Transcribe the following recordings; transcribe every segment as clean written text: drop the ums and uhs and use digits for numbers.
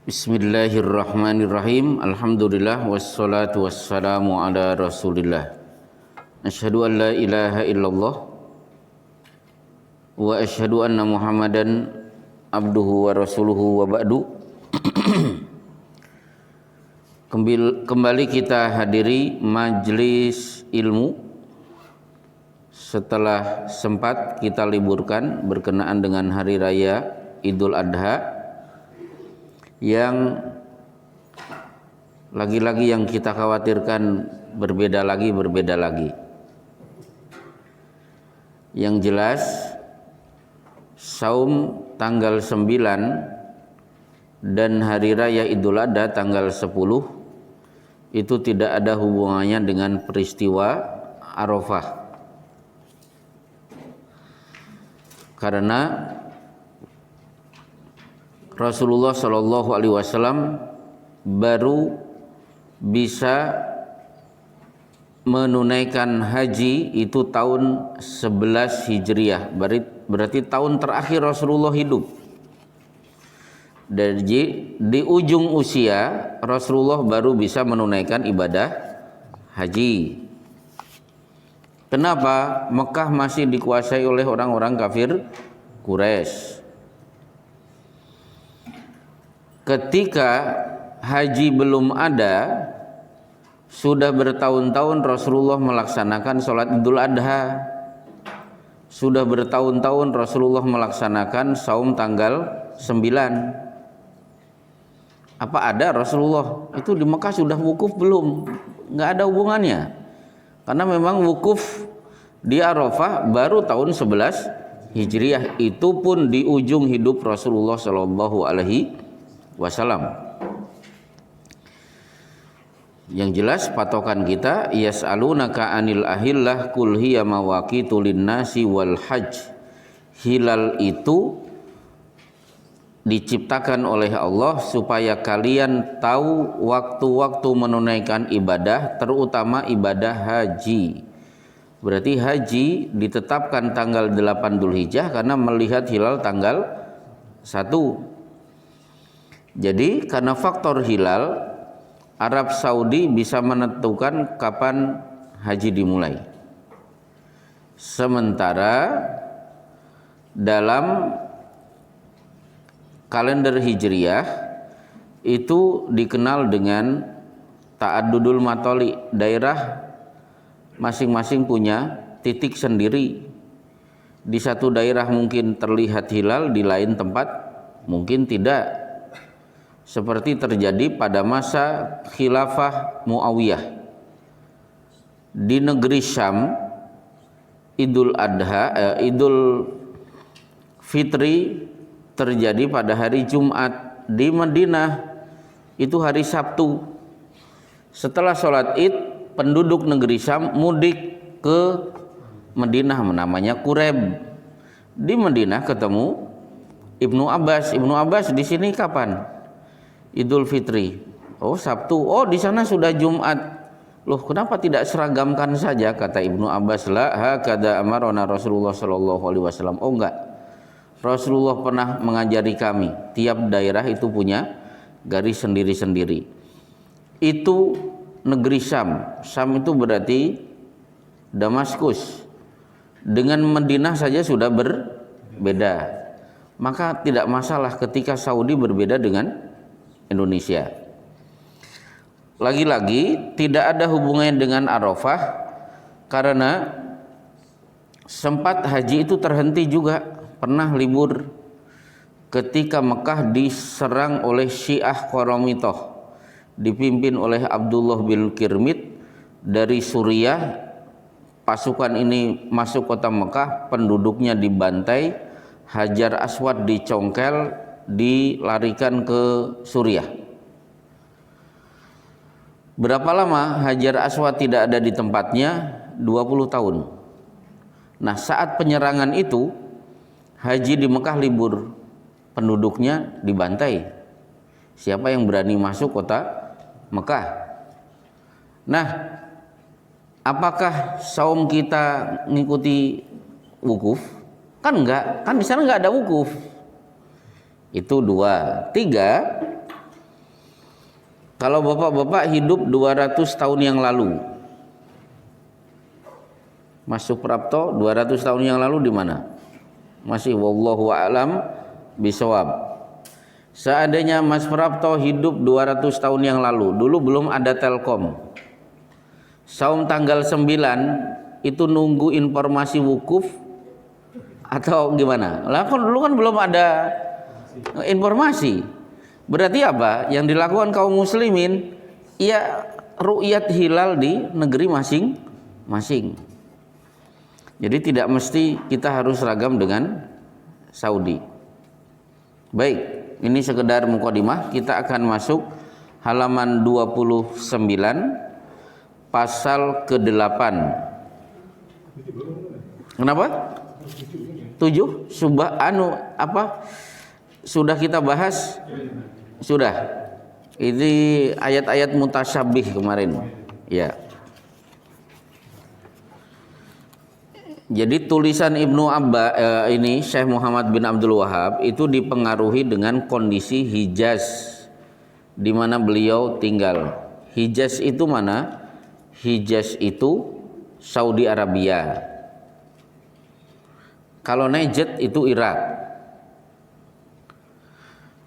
Bismillahirrahmanirrahim. Alhamdulillah wassalatu wassalamu ala Rasulillah. Asyhadu an la ilaha illallah wa asyhadu anna Muhammadan abduhu wa rasuluhu wa ba'du. Kembali kita hadiri majlis ilmu setelah sempat kita liburkan berkenaan dengan hari raya Idul Adha, yang lagi-lagi yang kita khawatirkan berbeda lagi. Yang jelas saum tanggal 9 dan hari raya Idul Adha tanggal 10 itu tidak ada hubungannya dengan peristiwa Arafah. Karena Rasulullah Shallallahu Alaihi Wasallam baru bisa menunaikan haji itu tahun 11 Hijriah, berarti tahun terakhir Rasulullah hidup. Di ujung usia Rasulullah baru bisa menunaikan ibadah haji. Kenapa? Mekah masih dikuasai oleh orang-orang kafir Quraisy. Ketika haji belum ada, sudah bertahun-tahun Rasulullah melaksanakan sholat Idul Adha. Sudah bertahun-tahun Rasulullah melaksanakan saum tanggal 9. Apa ada Rasulullah? Itu di Mekah sudah wukuf belum? Nggak ada hubungannya. Karena memang wukuf di Arafah baru tahun 11 Hijriah. Itu pun di ujung hidup Rasulullah Shallallahu Alaihi Wasallam. Yang jelas patokan kita, yas'alunaka anil ahillah qul hiya mawaqitu linnasi wal hajj. Hilal itu diciptakan oleh Allah supaya kalian tahu waktu-waktu menunaikan ibadah, terutama ibadah haji. Berarti haji ditetapkan tanggal 8 Dzulhijjah karena melihat hilal tanggal 1. Jadi karena faktor hilal, Arab Saudi bisa menentukan kapan haji dimulai. Sementara dalam kalender Hijriyah itu dikenal dengan ta'addudul matoli. Daerah masing-masing punya titik sendiri. Di satu daerah mungkin terlihat hilal, di lain tempat mungkin tidak. Seperti terjadi pada masa khilafah Muawiyah. Di negeri Syam, Idul Fitri terjadi pada hari Jumat. Di Madinah itu hari Sabtu. Setelah sholat Id, penduduk negeri Syam mudik ke Madinah, namanya Qureb. Di Madinah ketemu Ibnu Abbas di sini kapan Idul Fitri? Oh, Sabtu. Oh, di sana sudah Jumat. Loh, kenapa tidak seragamkan saja? Kata Ibnu Abbas, la hakada amarona Rasulullah Shallallahu Alaihi Wasallam. Oh enggak, Rasulullah pernah mengajari kami, tiap daerah itu punya garis sendiri-sendiri. Itu negeri Syam. Syam itu berarti Damaskus. Dengan Madinah saja sudah berbeda. Maka tidak masalah ketika Saudi berbeda dengan Indonesia. Lagi-lagi tidak ada hubungannya dengan Arafah, karena sempat haji itu terhenti juga, pernah libur ketika Mekah diserang oleh Syiah Qaramithah dipimpin oleh Abdullah bin Kirmid dari Suriah. Pasukan ini masuk kota Mekah, penduduknya dibantai, Hajar Aswad dicongkel, dilarikan ke Suriah. Berapa lama Hajar Aswad tidak ada di tempatnya? 20 tahun. Nah, saat penyerangan itu haji di Mekah libur, penduduknya dibantai. Siapa yang berani masuk kota Mekah? Nah, apakah saum kita ngikuti wukuf? Kan enggak, kan di sana enggak ada wukuf. Itu 2. 3, Kalau bapak-bapak hidup 200 tahun yang lalu, Mas Suprapto 200 tahun yang lalu di mana? Masih wallahu a'lam bisawab. Seandainya Mas Prapto hidup 200 tahun yang lalu, dulu belum ada Telkom. Saum tanggal 9 itu nunggu informasi wukuf atau gimana? Lah kan dulu kan belum ada informasi. Berarti apa? Yang dilakukan kaum muslimin ya ru'yat hilal di negeri masing-masing. Jadi tidak mesti kita harus seragam dengan Saudi. Baik, ini sekedar mukadimah. Kita akan masuk halaman 29 pasal ke-8. Kenapa? 7 sudah kita bahas? Sudah. Ini ayat-ayat mutasyabih kemarin. Ya. Jadi tulisan Ibnu Abbas ini Syekh Muhammad bin Abdul Wahab itu dipengaruhi dengan kondisi Hijaz di mana beliau tinggal. Hijaz itu mana? Hijaz itu Saudi Arabia. Kalau Najd itu Irak.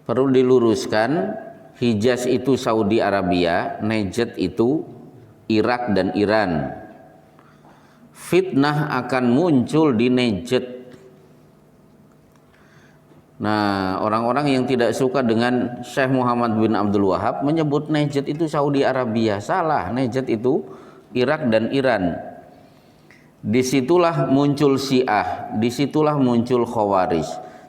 Perlu diluruskan, Hijaz itu Saudi Arabia, Najd itu Irak dan Iran. Fitnah akan muncul di Najd. Nah, orang-orang yang tidak suka dengan Syekh Muhammad bin Abdul Wahab menyebut Najd itu Saudi Arabia. Salah, Najd itu Irak dan Iran. Disitulah muncul Syiah, disitulah muncul Khawarij,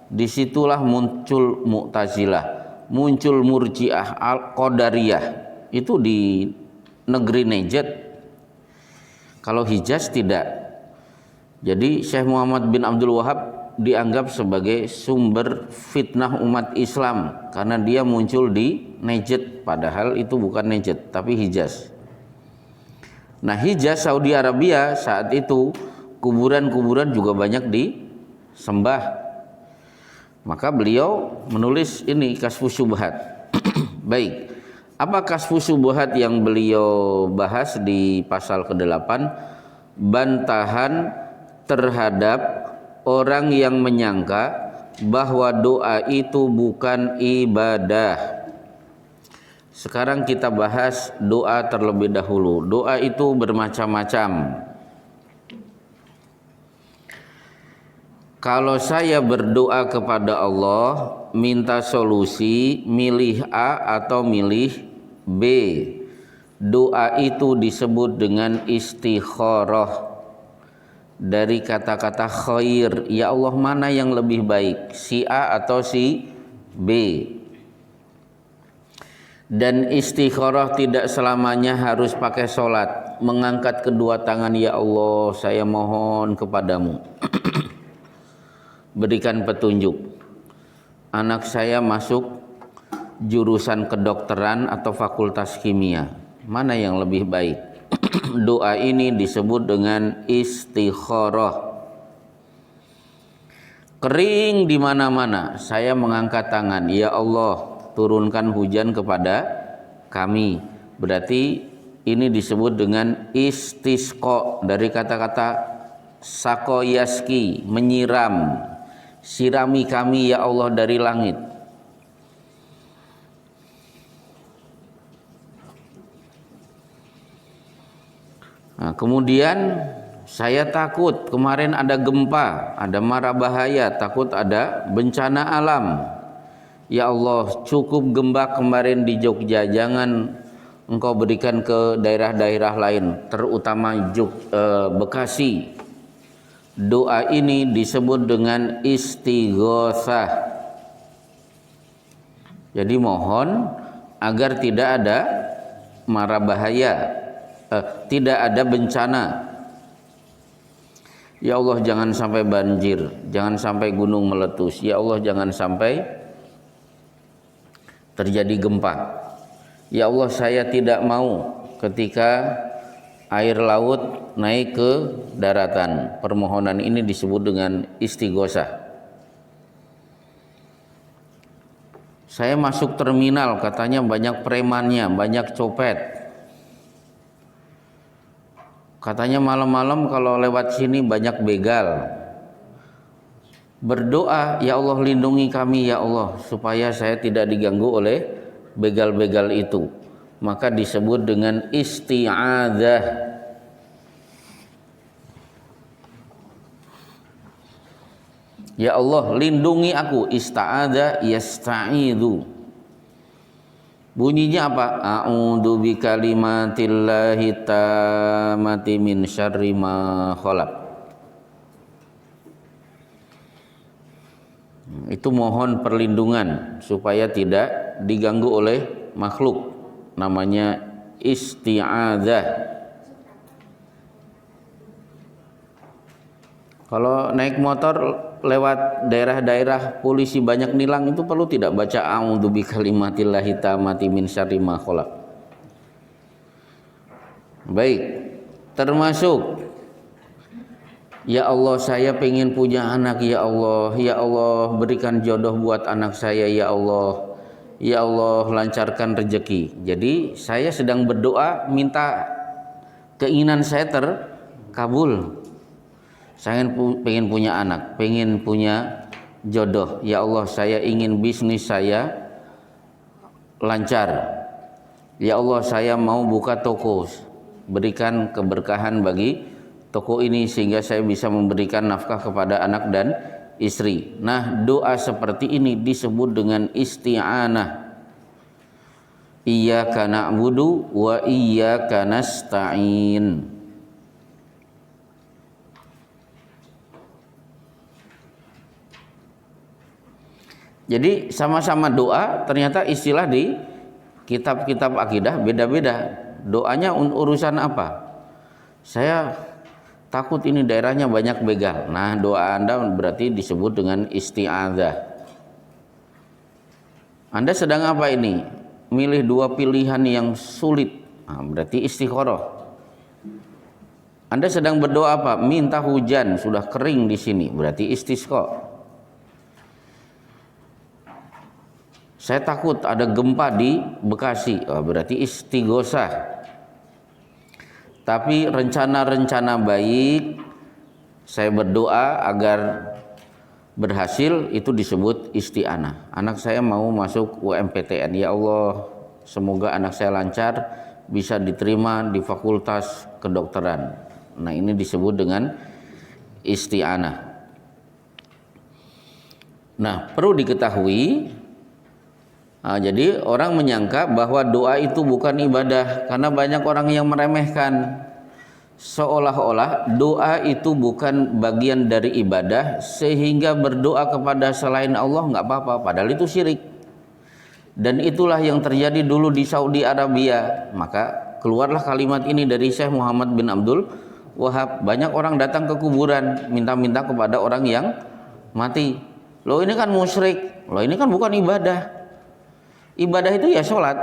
disitulah muncul Mu'tazilah, muncul Murji'ah, Qadariyah. Itu di negeri Najd. Kalau Hijaz tidak. Jadi Syekh Muhammad bin Abdul Wahab dianggap sebagai sumber fitnah umat Islam karena dia muncul di Najd, padahal itu bukan Najd tapi Hijaz. Nah, Hijaz Saudi Arabia saat itu kuburan-kuburan juga banyak disembah. Maka beliau menulis ini Kasyfus Syubhat. Baik. Apa Kasyfus Syubhat yang beliau bahas di pasal ke-8? Bantahan terhadap orang yang menyangka bahwa doa itu bukan ibadah. Sekarang kita bahas doa terlebih dahulu. Doa itu bermacam-macam. Kalau saya berdoa kepada Allah, minta solusi, milih A atau milih B, doa itu disebut dengan istikharah. Dari kata-kata khair, ya Allah mana yang lebih baik, si A atau si B. Dan istikharah tidak selamanya harus pakai sholat. Mengangkat kedua tangan, ya Allah saya mohon kepadamu berikan petunjuk. Anak saya masuk jurusan kedokteran atau fakultas kimia, mana yang lebih baik? Doa ini disebut dengan istikharah. Kering di mana-mana, saya mengangkat tangan, ya Allah turunkan hujan kepada kami. Berarti ini disebut dengan istisqa, dari kata-kata sakoyaski, menyiram. Sirami kami ya Allah dari langit. Nah, kemudian saya takut, kemarin ada gempa, ada mara bahaya, takut ada bencana alam. Ya Allah, cukup gempa kemarin di Jogja, jangan Engkau berikan ke daerah-daerah lain, terutama Bekasi. Doa ini disebut dengan istighosah. Jadi mohon agar tidak ada mara bahaya, tidak ada bencana. Ya Allah jangan sampai banjir, jangan sampai gunung meletus. Ya Allah jangan sampai terjadi gempa. Ya Allah saya tidak mau ketika air laut naik ke daratan. Permohonan ini disebut dengan istighosah. Saya masuk terminal, katanya banyak premannya, banyak copet. Katanya malam-malam kalau lewat sini banyak begal. Berdoa, ya Allah lindungi kami ya Allah, supaya saya tidak diganggu oleh begal-begal itu. Maka disebut dengan isti'adzah. Ya Allah lindungi aku, ista'adza yasta'idzu. Bunyinya apa? A'udzu bikalimatillahi tammati min syarri ma khalaq. Itu mohon perlindungan supaya tidak diganggu oleh makhluk. Namanya isti'adzah. Kalau naik motor lewat daerah-daerah polisi banyak nilang, itu perlu tidak baca a'udzu bikalimatillahi tammati min syarri ma khalaq. Baik, termasuk ya Allah saya pengen punya anak ya Allah berikan jodoh buat anak saya ya Allah lancarkan rezeki. Jadi saya sedang berdoa minta keinginan saya terkabul. Saya pengen punya anak, pengen punya jodoh. Ya Allah, saya ingin bisnis saya lancar. Ya Allah, saya mau buka toko. Berikan keberkahan bagi toko ini sehingga saya bisa memberikan nafkah kepada anak dan istri. Nah, doa seperti ini disebut dengan isti'anah. Iyyaka na'budu wa iyyaka nasta'in. Jadi sama-sama doa, ternyata istilah di kitab-kitab akidah beda-beda. Doanya urusan apa? Saya takut ini daerahnya banyak begal. Nah, doa Anda berarti disebut dengan isti'adzah. Anda sedang apa ini? Milih dua pilihan yang sulit. Nah, berarti istikharah. Anda sedang berdoa apa? Minta hujan, sudah kering di sini, berarti istisqa. Saya takut ada gempa di Bekasi, berarti istighosah. Tapi rencana-rencana baik, saya berdoa agar berhasil, itu disebut isti'anah. Anak saya mau masuk UMPTN, ya Allah semoga anak saya lancar, bisa diterima di fakultas kedokteran. Nah, ini disebut dengan isti'anah. Nah, perlu diketahui, jadi orang menyangka bahwa doa itu bukan ibadah, karena banyak orang yang meremehkan, seolah-olah doa itu bukan bagian dari ibadah, sehingga berdoa kepada selain Allah nggak apa-apa, padahal itu syirik. Dan itulah yang terjadi dulu di Saudi Arabia. Maka keluarlah kalimat ini dari Syekh Muhammad bin Abdul Wahab. Banyak orang datang ke kuburan minta-minta kepada orang yang mati. Loh, ini kan musyrik, loh ini kan bukan ibadah. Ibadah itu ya sholat.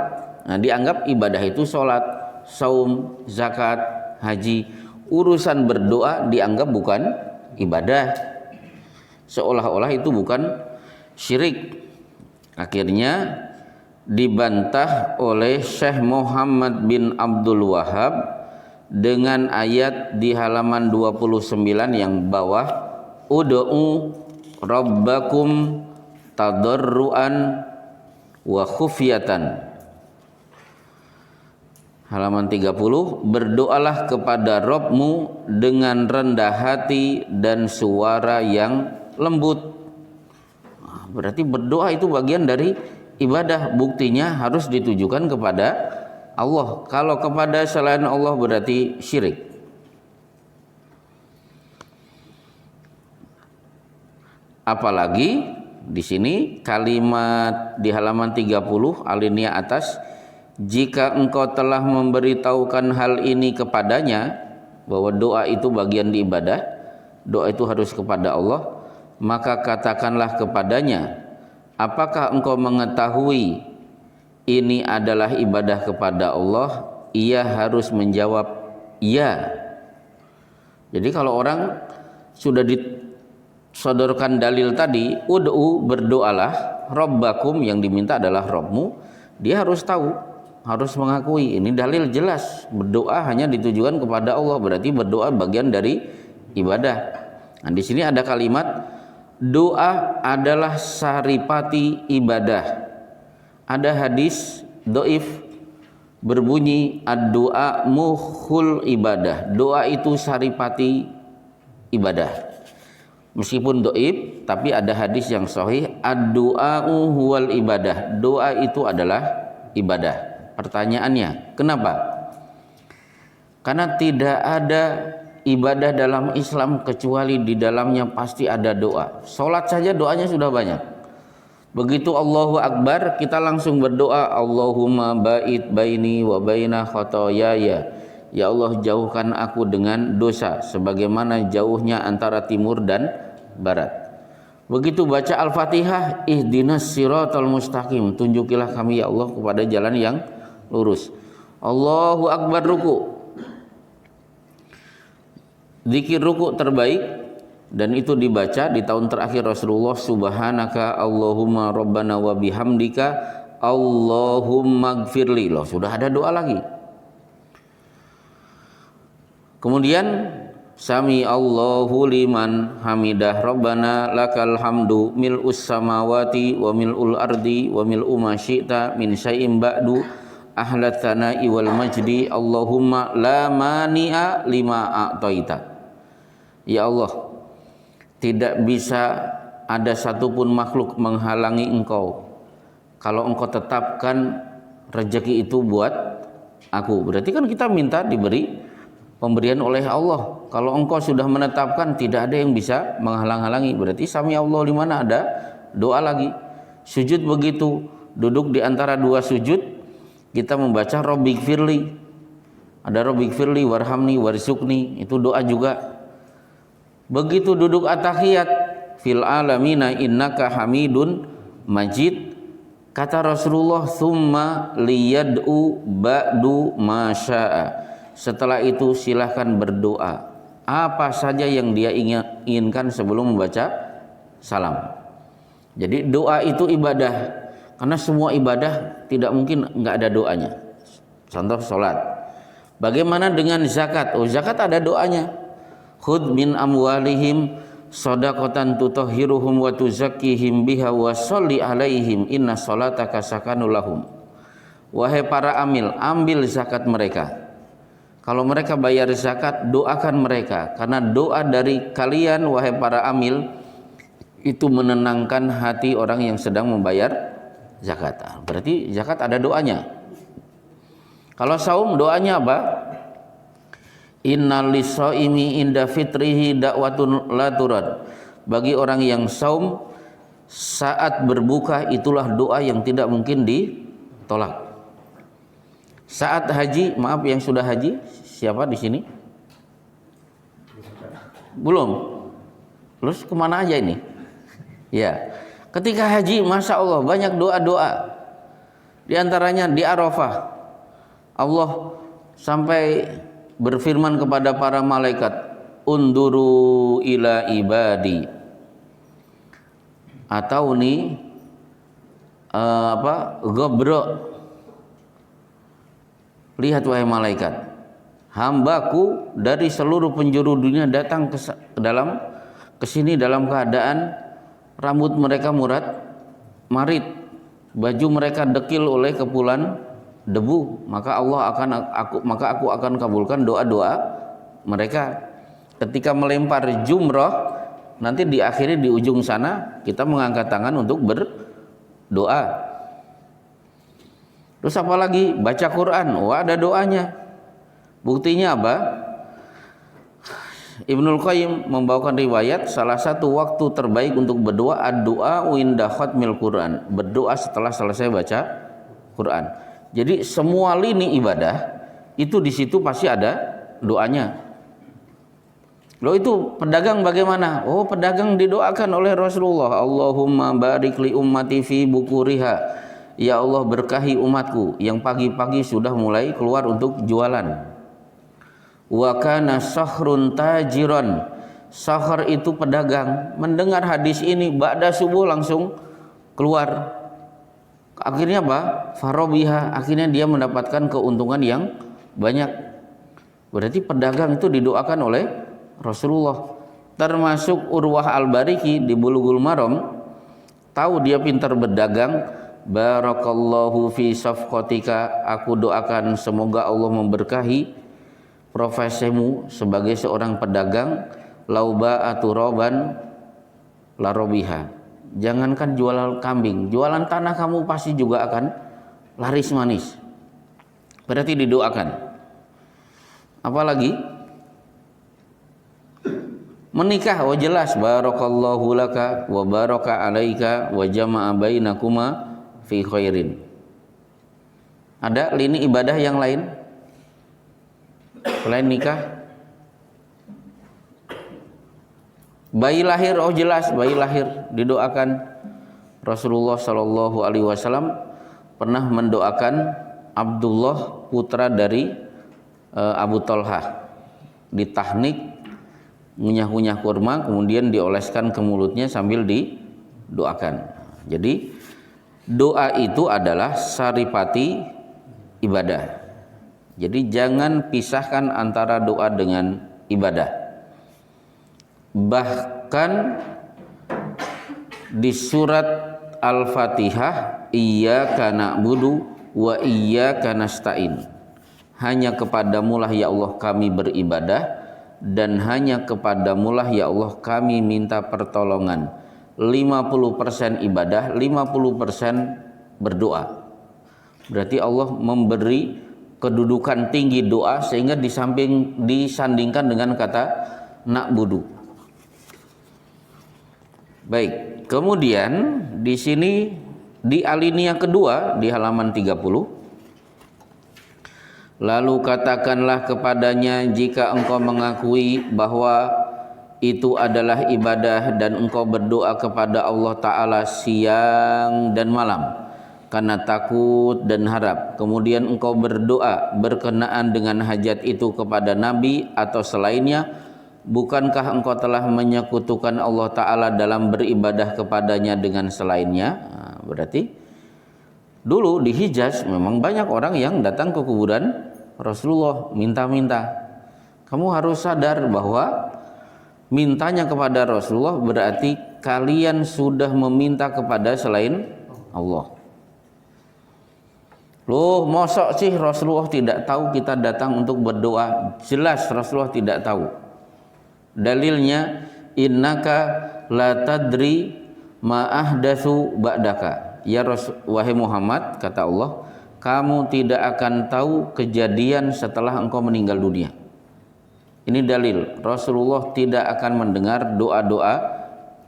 Nah, dianggap ibadah itu sholat, saum, zakat, haji. Urusan berdoa dianggap bukan ibadah, seolah-olah itu bukan syirik. Akhirnya dibantah oleh Syekh Muhammad bin Abdul Wahab dengan ayat di halaman 29 yang bawah, ud'u rabbakum tadarruan wa khufyatan. Halaman 30, berdoalah kepada Rabbmu dengan rendah hati dan suara yang lembut. Berarti berdoa itu bagian dari ibadah, buktinya harus ditujukan kepada Allah. Kalau kepada selain Allah berarti syirik. Apalagi di sini kalimat di halaman 30 alinea atas, jika engkau telah memberitahukan hal ini kepadanya, bahwa doa itu bagian di ibadah, doa itu harus kepada Allah, maka katakanlah kepadanya, apakah engkau mengetahui ini adalah ibadah kepada Allah? Ia harus menjawab iya. Jadi kalau orang sudah sodorkan dalil tadi, ud'u, berdoalah, rabbakum, yang diminta adalah Rabbmu. Dia harus tahu, harus mengakui ini dalil jelas, berdoa hanya ditujukan kepada Allah, berarti berdoa bagian dari ibadah. Nah, di sini ada kalimat doa adalah saripati ibadah. Ada hadis dhaif berbunyi ad-du'a mukhul ibadah. Doa itu saripati ibadah. Meskipun dhaif, tapi ada hadis yang sahih, ad-du'a'u huwal ibadah. Doa itu adalah ibadah. Pertanyaannya, kenapa? Karena tidak ada ibadah dalam Islam kecuali di dalamnya pasti ada doa. Salat saja doanya sudah banyak. Begitu Allahu Akbar, kita langsung berdoa, Allahumma ba'id baini wa baina khotoyaya. Ya Allah, jauhkan aku dengan dosa sebagaimana jauhnya antara timur dan barat. Begitu baca Al-Fatihah, ihdinas siratal mustaqim, tunjukilah kami ya Allah kepada jalan yang lurus. Allahu Akbar, ruku. Zikir ruku terbaik, dan itu dibaca di tahun terakhir Rasulullah, subhanaka Allahumma rabbana wa bihamdika Allahumma gfirli. Loh, sudah ada doa lagi. Kemudian sami Allahu liman hamidah rabbana lakal hamdu mil'us samawati wa mil'ul ardi wa mil'u ma syi'ta min syai'in ba'du ahlat thana'i wal majdi Allahumma la mani'a lima a'taita. Ya Allah, tidak bisa ada satupun makhluk menghalangi Engkau kalau Engkau tetapkan rezeki itu buat aku. Berarti kan kita minta diberi pemberian oleh Allah. Kalau Engkau sudah menetapkan, tidak ada yang bisa menghalang-halangi. Berarti sami Allah di mana ada doa lagi. Sujud begitu, duduk di antara dua sujud, kita membaca Rabbighfirli. Ada Rabbighfirli warhamni warzuqni, itu doa juga. Begitu duduk at-tahiyat, fil alamina innaka hamidun majid, kata Rasulullah, summa liyad'u ba'du masya'a. Setelah itu silahkan berdoa apa saja yang dia inginkan sebelum membaca salam. Jadi doa itu ibadah, karena semua ibadah tidak mungkin nggak ada doanya. Contoh sholat. Bagaimana dengan zakat? Oh, zakat ada doanya. Khudh min amwalihim shadaqatan tutahhiruhum wa tuzakkihim biha wa sholli alaihim inna sholataka sakanul lahum. Wahai para amil, ambil zakat mereka. Kalau mereka bayar zakat, doakan mereka, karena doa dari kalian wahai para amil itu menenangkan hati orang yang sedang membayar zakat. Berarti zakat ada doanya. Kalau saum doanya apa? Innal lisaimi inda fitrihi da'watun la turad. Bagi orang yang saum saat berbuka itulah doa yang tidak mungkin ditolak. Saat haji, maaf yang sudah haji, siapa di sini? Belum. Terus kemana aja ini? Ya, ketika haji, masya Allah banyak doa-doa. Di antaranya di Arafah, Allah sampai berfirman kepada para malaikat, unduru ila ibadi, atau nih gobro, lihat wahai malaikat, hambaku dari seluruh penjuru dunia datang ke sini dalam keadaan rambut mereka marit, baju mereka dekil oleh kepulan debu, maka aku akan kabulkan doa-doa mereka. Ketika melempar jumrah, nanti diakhiri di ujung sana kita mengangkat tangan untuk berdoa. Terus apa lagi? Baca Quran, wah ada doanya. Buktinya apa? Ibnul Qayyim membawakan riwayat salah satu waktu terbaik untuk berdoa ad-du'a inda khatmil Quran, berdoa setelah selesai baca Quran. Jadi semua lini ibadah itu di situ pasti ada doanya. Loh, itu pedagang bagaimana? Oh, pedagang didoakan oleh Rasulullah, Allahumma barik li ummati fi bukuriha. Ya Allah, berkahi umatku yang pagi-pagi sudah mulai keluar untuk jualan. Wa kana sahrun tajiran Sahar itu pedagang, mendengar hadis ini ba'da subuh langsung keluar. Akhirnya apa? Farobiha, akhirnya dia mendapatkan keuntungan yang banyak. Berarti pedagang itu didoakan oleh Rasulullah. Termasuk Urwah Al-Bariki di Bulughul Maram, tahu dia pintar berdagang. Barakallahu fi safqatika, aku doakan semoga Allah memberkahi profesimu sebagai seorang pedagang. Lauba aturaban larobiha, jangankan jualan kambing, jualan tanah kamu pasti juga akan laris manis. Berarti didoakan. Apalagi menikah, oh jelas barakallahu laka wa baraka alaika wa jama'a bainakuma fi khairin. Ada lini ibadah yang lain selain nikah? Bayi lahir, oh jelas bayi lahir didoakan. Rasulullah Shallallahu Alaihi Wasallam pernah mendoakan Abdullah putra dari Abu Talha, ditahnik ngunyah-ngunyah kurma kemudian dioleskan ke mulutnya sambil didoakan. Jadi doa itu adalah saripati ibadah. Jadi jangan pisahkan antara doa dengan ibadah. Bahkan di surat Al-Fatihah, iyyaka na'budu wa iyyaka nasta'in, hanya kepadamulah ya Allah kami beribadah dan hanya kepadamulah ya Allah kami minta pertolongan. 50% ibadah, 50% berdoa. Berarti Allah memberi kedudukan tinggi doa sehingga disandingkan dengan kata na'budu. Baik, kemudian di sini di alinea kedua di halaman 30. Lalu katakanlah kepadanya jika engkau mengakui bahwa itu adalah ibadah dan engkau berdoa kepada Allah Ta'ala siang dan malam karena takut dan harap. Kemudian engkau berdoa berkenaan dengan hajat itu kepada Nabi atau selainnya. Bukankah engkau telah menyekutukan Allah Ta'ala dalam beribadah kepadanya dengan selainnya? Nah, berarti dulu di Hijaz memang banyak orang yang datang ke kuburan Rasulullah minta-minta. Kamu harus sadar bahwa mintanya kepada Rasulullah berarti kalian sudah meminta kepada selain Allah. Loh, mosok sih Rasulullah tidak tahu kita datang untuk berdoa? Jelas Rasulullah tidak tahu. Dalilnya innaka la tadri ma ahdatsu ba'daka. Ya wahai Muhammad, kata Allah, kamu tidak akan tahu kejadian setelah engkau meninggal dunia. Ini dalil Rasulullah tidak akan mendengar doa-doa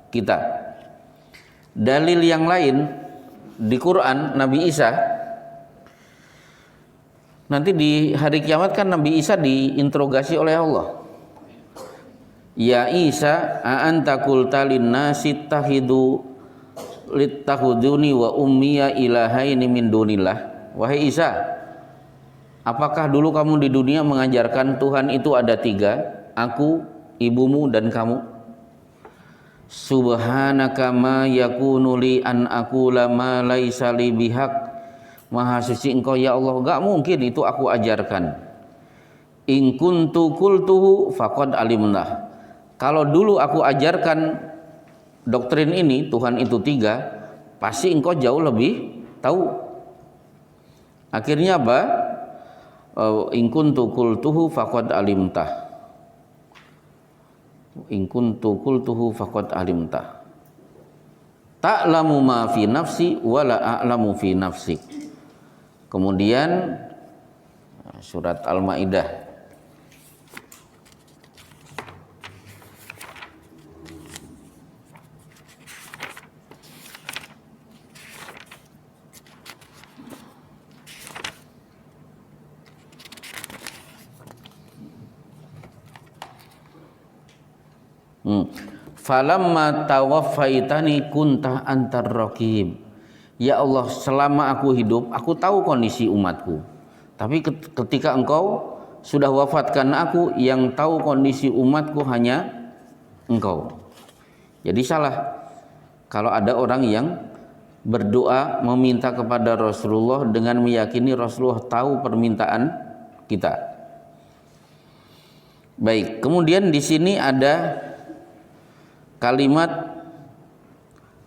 kita. Dalil yang lain di Quran, Nabi Isa, nanti di hari kiamat kan Nabi Isa diinterogasi oleh Allah. Ya Isa, a'anta qulta linnasi tahidu littakhuduni wa ummiya ilahaini min dunillah. Wahai Isa, apakah dulu kamu di dunia mengajarkan Tuhan itu ada tiga, aku, ibumu dan kamu? Subhanaka ma yakunu li an aqula ma laisa li bihaq. Maha suci engkau ya Allah, enggak mungkin itu aku ajarkan. In kuntu qultuhu faqad alimnah. Kalau dulu aku ajarkan doktrin ini, Tuhan itu tiga, pasti engkau jauh lebih tahu. Akhirnya apa? In kuntu qultuhu faqad alimtah. In kuntu qultuhu faqad alimtah. Ta'lamu ma fi nafsi wa la a'lamu fi nafsik. Kemudian surat Al-Maidah falamma tawaffaitani kunta antar raqib. Ya Allah, selama aku hidup aku tahu kondisi umatku, tapi ketika engkau sudah wafatkan aku, yang tahu kondisi umatku hanya engkau. Jadi salah kalau ada orang yang berdoa meminta kepada Rasulullah dengan meyakini Rasulullah tahu permintaan kita. Baik, kemudian di sini ada kalimat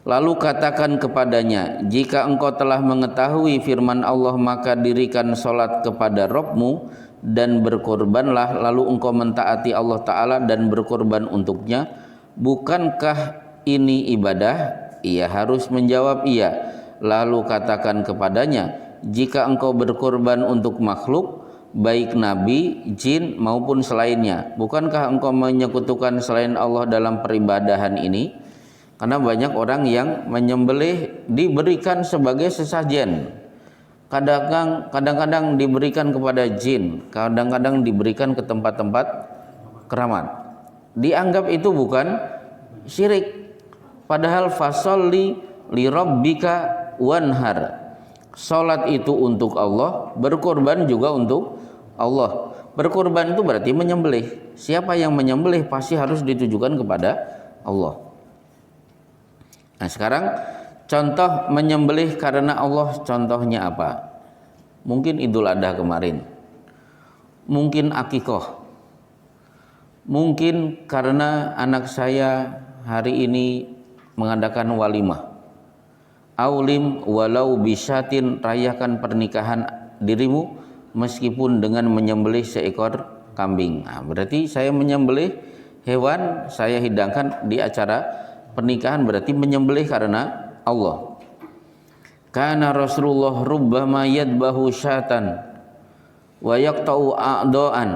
lalu katakan kepadanya, jika engkau telah mengetahui firman Allah maka dirikan salat kepada Rabbmu dan berkorbanlah, lalu engkau mentaati Allah Ta'ala dan berkorban untuknya, bukankah ini ibadah? Ia harus menjawab iya. Lalu katakan kepadanya, jika engkau berkorban untuk makhluk, baik nabi, jin maupun selainnya, bukankah engkau menyekutukan selain Allah dalam peribadahan ini? Karena banyak orang yang menyembelih diberikan sebagai sesajen. Kadang-kadang diberikan kepada jin, kadang-kadang diberikan ke tempat-tempat keramat. Dianggap itu bukan syirik. Padahal fasolli li rabbika wanhar. Salat itu untuk Allah, berkorban juga untuk Allah. Berkorban itu berarti menyembelih. Siapa yang menyembelih pasti harus ditujukan kepada Allah. Nah, sekarang contoh menyembelih karena Allah, contohnya apa? Mungkin Idul Adha kemarin. Mungkin akikoh. Mungkin karena anak saya hari ini mengadakan walimah. Aulim walau bisyatin, rayakan pernikahan dirimu meskipun dengan menyembelih seekor kambing. Nah, berarti saya menyembelih hewan, saya hidangkan di acara pernikahan, berarti menyembelih karena Allah. Kana Rasulullah rubbama yadbahu syatan wa yaqta'u a'daan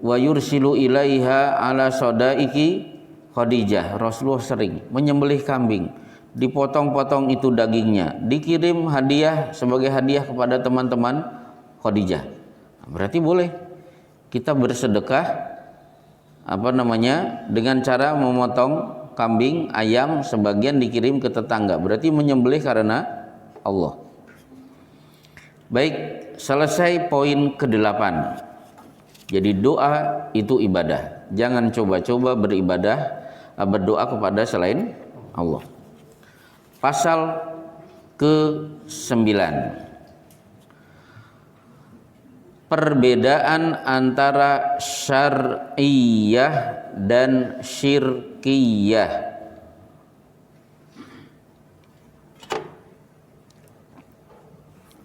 wa yursilu ilaiha ala sadaiki Khadijah. Rasulullah sering menyembelih kambing, dipotong-potong itu dagingnya, dikirim hadiah sebagai hadiah kepada teman-teman Khadijah. Berarti boleh kita bersedekah dengan cara memotong kambing, ayam, sebagian dikirim ke tetangga. Berarti menyembelih karena Allah. Baik, selesai poin ke-8. Jadi doa itu ibadah. Jangan coba-coba berdoa kepada selain Allah. Pasal ke-9. Perbedaan antara syar'iyah dan syirkiyah.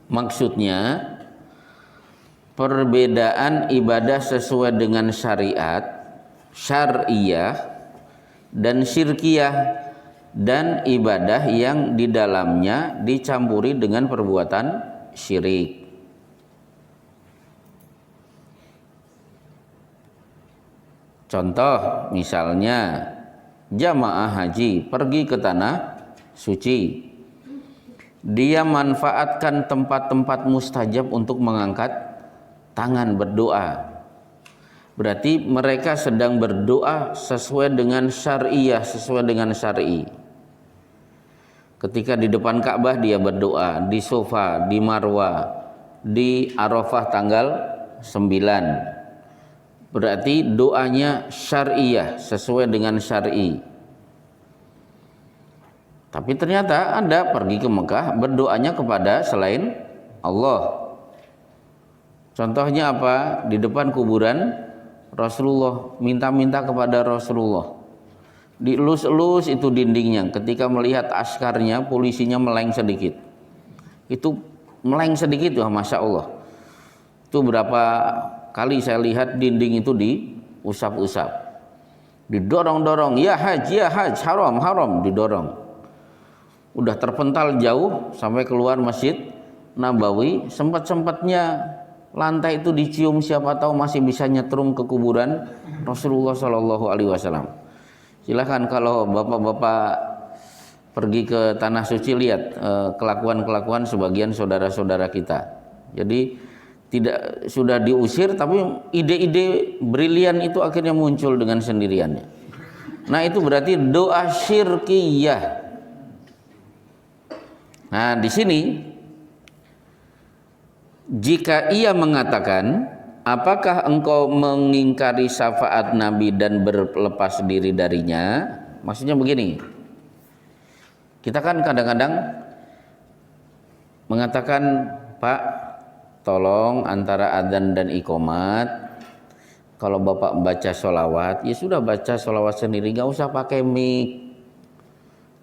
Maksudnya perbedaan ibadah sesuai dengan syariat, syar'iyah, dan syirkiyah, dan ibadah yang di dalamnya dicampuri dengan perbuatan syirik. Contoh misalnya jamaah haji pergi ke tanah suci, dia manfaatkan tempat-tempat mustajab untuk mengangkat tangan berdoa. Berarti mereka sedang berdoa sesuai dengan syariah, sesuai dengan syar'i. Ketika di depan Ka'bah dia berdoa, di Sofa, di Marwah, di Arafah tanggal 9. Berarti doanya syariah, sesuai dengan syar'i. Tapi ternyata Anda pergi ke Mekah berdoanya kepada selain Allah. Contohnya apa? Di depan kuburan Rasulullah, minta-minta kepada Rasulullah. Dielus-elus itu dindingnya. Ketika melihat askarnya, polisinya meleng sedikit. Itu meleng sedikit, wah Masya Allah. Itu berapa kali saya lihat dinding itu diusap-usap, didorong-dorong, ya haj, haram, haram, didorong. Udah terpental jauh sampai keluar Masjid Nabawi, sempat-sempatnya lantai itu dicium, siapa tahu masih bisa nyetrum ke kuburan Rasulullah Shallallahu Alaihi Wasallam. Silahkan kalau bapak-bapak pergi ke tanah suci, lihat kelakuan-kelakuan sebagian saudara-saudara kita. Jadi tidak sudah diusir, tapi ide-ide brilian itu akhirnya muncul dengan sendiriannya. Nah, itu berarti doa syirkiyah. Nah, di sini jika ia mengatakan apakah engkau mengingkari syafaat Nabi dan berlepas diri darinya? Maksudnya begini, kita kan kadang-kadang mengatakan, Pak, tolong antara adzan dan iqomat, kalau Bapak baca sholawat, ya sudah baca sholawat sendiri, gak usah pakai mic.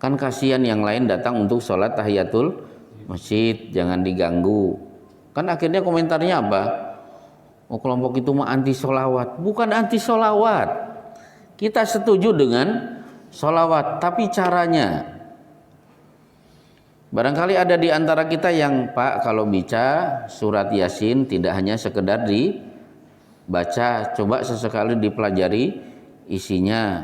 Kan kasihan yang lain datang untuk sholat tahiyatul masjid, jangan diganggu. Kan akhirnya komentarnya apa? Oh, kelompok itu mah anti sholawat. Bukan anti sholawat, kita setuju dengan sholawat, tapi caranya. Barangkali ada di antara kita yang, Pak, kalau baca surat Yasin tidak hanya sekedar dibaca, coba sesekali dipelajari isinya.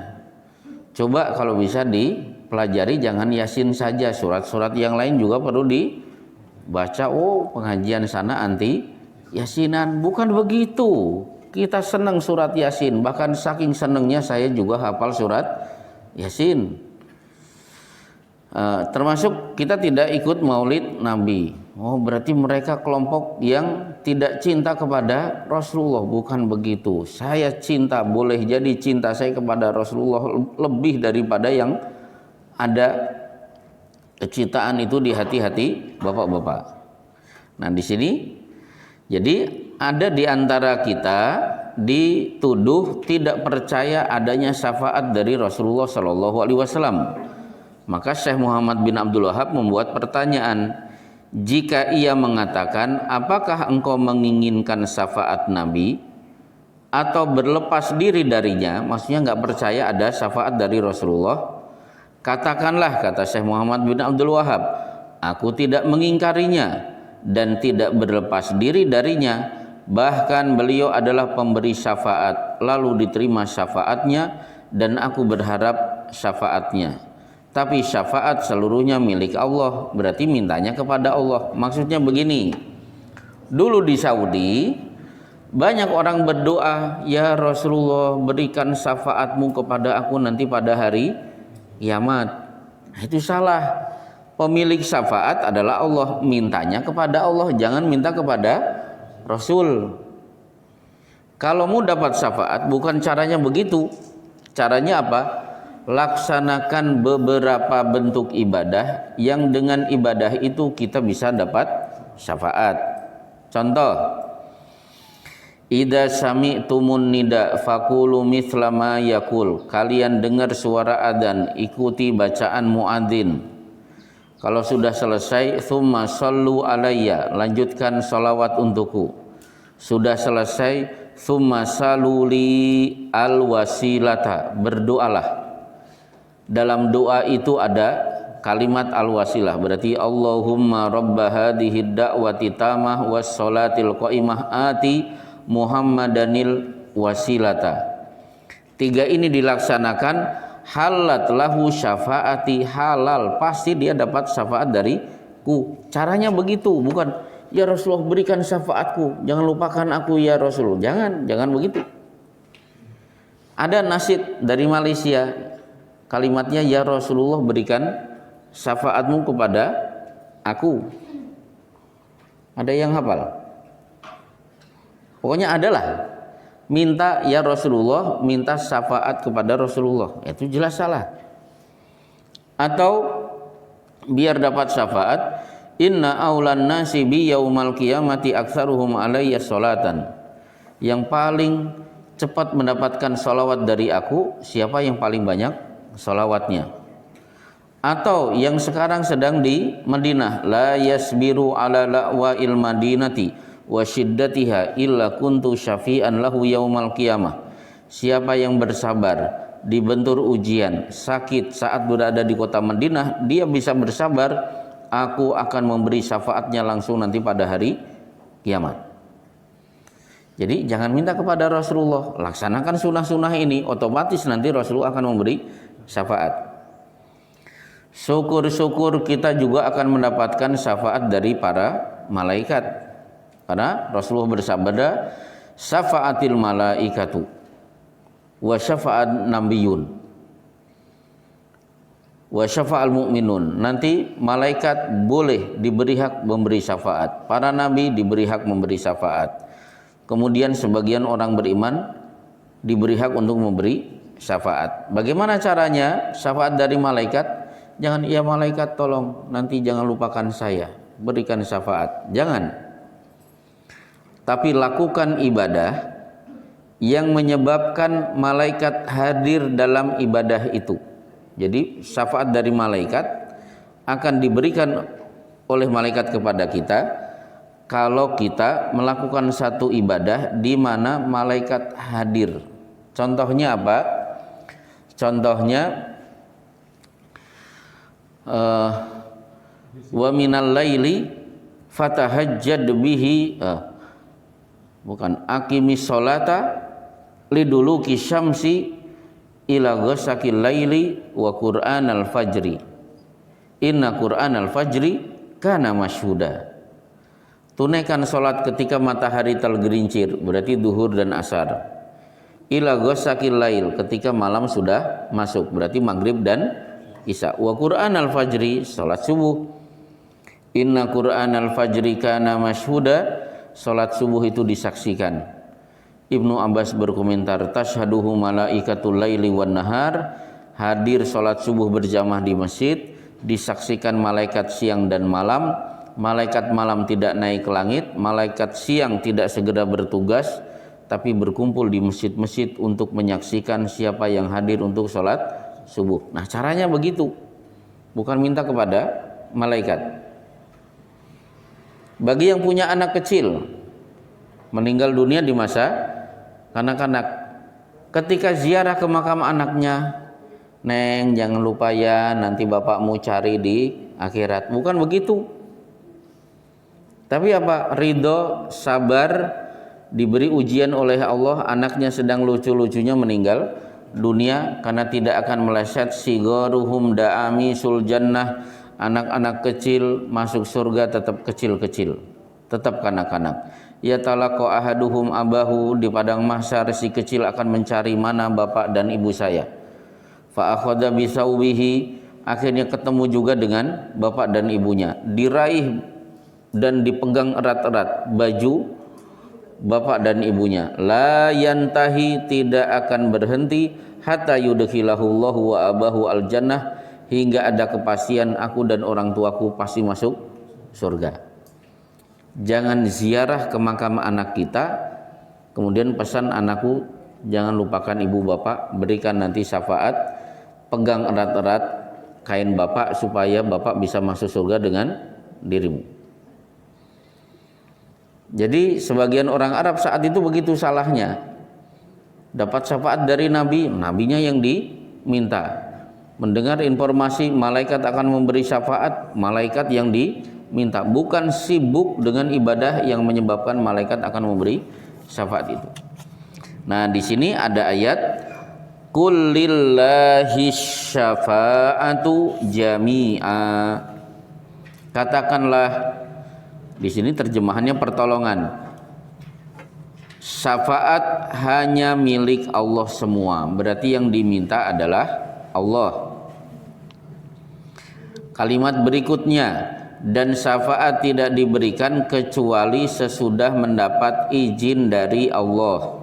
Coba kalau bisa dipelajari, jangan Yasin saja, surat-surat yang lain juga perlu dibaca. Oh, pengajian sana anti Yasinan. Bukan begitu. Kita senang surat Yasin, bahkan saking senangnya saya juga hafal surat Yasin. Termasuk kita tidak ikut maulid Nabi. Oh, berarti mereka kelompok yang tidak cinta kepada Rasulullah. Bukan begitu. Saya cinta, boleh jadi cinta saya kepada Rasulullah lebih daripada yang ada kecintaan itu di hati-hati bapak-bapak. Nah, di sini jadi ada di antara kita dituduh tidak percaya adanya syafaat dari Rasulullah Shallallahu Alaihi Wasallam. Maka Syekh Muhammad bin Abdul Wahab membuat pertanyaan, jika ia mengatakan, apakah engkau menginginkan syafaat Nabi atau berlepas diri darinya, maksudnya nggak percaya ada syafaat dari Rasulullah, katakanlah, kata Syekh Muhammad bin Abdul Wahab, aku tidak mengingkarinya dan tidak berlepas diri darinya, bahkan beliau adalah pemberi syafaat, lalu diterima syafaatnya dan aku berharap syafaatnya. Tapi syafaat seluruhnya milik Allah, berarti mintanya kepada Allah. Maksudnya begini, dulu di Saudi banyak orang berdoa, ya Rasulullah berikan syafaatmu kepada aku nanti pada hari kiamat. Nah, itu salah. Pemilik syafaat adalah Allah, mintanya kepada Allah, jangan minta kepada Rasul. Kalau mau dapat syafaat, bukan caranya begitu. Caranya apa? Laksanakan beberapa bentuk ibadah yang dengan ibadah itu kita bisa dapat syafaat. Contoh, idza sami'tumun nida faqulu mithla ma yaqul. Kalian dengar suara adzan, ikuti bacaan muadzin. Kalau sudah selesai, tsumma shallu alayya, lanjutkan salawat untukku. Sudah selesai, tsumma saluli alwasilata, berdoalah. Dalam doa itu ada kalimat al-wasilah, berarti Allahumma rabba hadhihi da'wati tamah was salatil qaimah ati Muhammadanil wasilata. Tiga ini dilaksanakan, halat lahu syafaati, halal, pasti dia dapat syafaat dariku. Caranya begitu, bukan ya Rasulullah berikan syafaatku, jangan lupakan aku ya Rasul. Jangan begitu. Ada nasyid dari Malaysia, kalimatnya ya Rasulullah berikan syafaatmu kepada aku. Ada yang hafal? Pokoknya adalah minta ya Rasulullah, minta syafaat kepada Rasulullah, itu jelas salah. Atau biar dapat syafaat, inna aulan nasi bi yaumal qiyamati aktsaruhum alayya sholatan. Yang paling cepat mendapatkan sholawat dari aku, siapa yang paling banyak sholawatnya. Atau yang sekarang sedang di Madinah, la yasbiru ala la'wa'il madinati wa syiddatiha illa kuntu syafi'an lahu yaumal qiyamah. Siapa yang bersabar di bentur ujian, sakit saat berada di kota Madinah, dia bisa bersabar, aku akan memberi syafaatnya langsung nanti pada hari kiamat. Jadi jangan minta kepada Rasulullah, laksanakan sunnah-sunnah ini, otomatis nanti Rasulullah akan memberi syafaat. Syukur-syukur kita juga akan mendapatkan syafaat dari para malaikat, karena Rasulullah bersabda, syafaatil malaikatu wa syafa'at nabiyun wa syafa'al mu'minun. Nanti malaikat boleh diberi hak memberi syafaat, para nabi diberi hak memberi syafaat, kemudian sebagian orang beriman diberi hak untuk memberi syafaat. Bagaimana caranya syafaat dari malaikat? Jangan, ya malaikat tolong nanti jangan lupakan saya, berikan syafaat. Jangan. Tapi lakukan ibadah yang menyebabkan malaikat hadir dalam ibadah itu. Jadi syafaat dari malaikat akan diberikan oleh malaikat kepada kita kalau kita melakukan satu ibadah di mana malaikat hadir. Contohnya apa? Contohnya wa minal laili fatahajjad bihi aqimis sholata liduluki syamsi ila ghasaqil laili wa qur'anal fajri inna qur'anal fajri kana masyhuda. Tunaikan sholat ketika matahari tergelincir, berarti duhur dan asar. Ila ghasaqil lail, ketika malam sudah masuk, berarti maghrib dan isya. Wa qur'anal fajri, sholat subuh. Inna qur'anal fajri kana masyhuda, sholat subuh itu disaksikan. Ibnu Abbas berkomentar, tashhaduhu malaikatul laili wan nahar, hadir sholat subuh berjamaah di masjid, disaksikan malaikat siang dan malam. Malaikat malam tidak naik ke langit, malaikat siang tidak segera bertugas, tapi berkumpul di masjid-masjid untuk menyaksikan siapa yang hadir untuk sholat subuh. Nah, caranya begitu, bukan minta kepada malaikat. Bagi yang punya anak kecil meninggal dunia di masa kanak-kanak, ketika ziarah ke makam anaknya, Neng jangan lupa ya nanti bapakmu cari di akhirat. Bukan begitu. Tapi apa? Ridho, sabar, diberi ujian oleh Allah, anaknya sedang lucu-lucunya meninggal dunia karena tidak akan meleset. Sigoruhum da'ami sul jannah, anak-anak kecil masuk surga tetap kecil-kecil, tetap kanak-kanak. Ya talaqo ahaduhum abahu, di padang mahsyar si kecil akan mencari mana bapak dan ibu saya. Fa akhadha bisawbihi, akhirnya ketemu juga dengan bapak dan ibunya, diraih dan dipegang erat-erat baju bapak dan ibunya. La yantahi, tidak akan berhenti, hatta yudkhilahullahu wa abahu al jannah, hingga ada kepastian aku dan orang tuaku pasti masuk surga. Jangan ziarah ke makam anak kita kemudian pesan anakku jangan lupakan ibu bapak, berikan nanti syafaat, pegang erat-erat kain bapak supaya bapak bisa masuk surga dengan dirimu. Jadi sebagian orang Arab saat itu begitu salahnya, dapat syafaat dari Nabi, nabinya yang diminta. Mendengar informasi malaikat akan memberi syafaat, malaikat yang diminta, bukan sibuk dengan ibadah yang menyebabkan malaikat akan memberi syafaat itu. Nah, di sini ada ayat qul lillahi syafa'atu jami'a. Katakanlah, di sini terjemahannya pertolongan. Syafaat hanya milik Allah semua. Berarti yang diminta adalah Allah. Kalimat berikutnya, dan syafaat tidak diberikan kecuali sesudah mendapat izin dari Allah.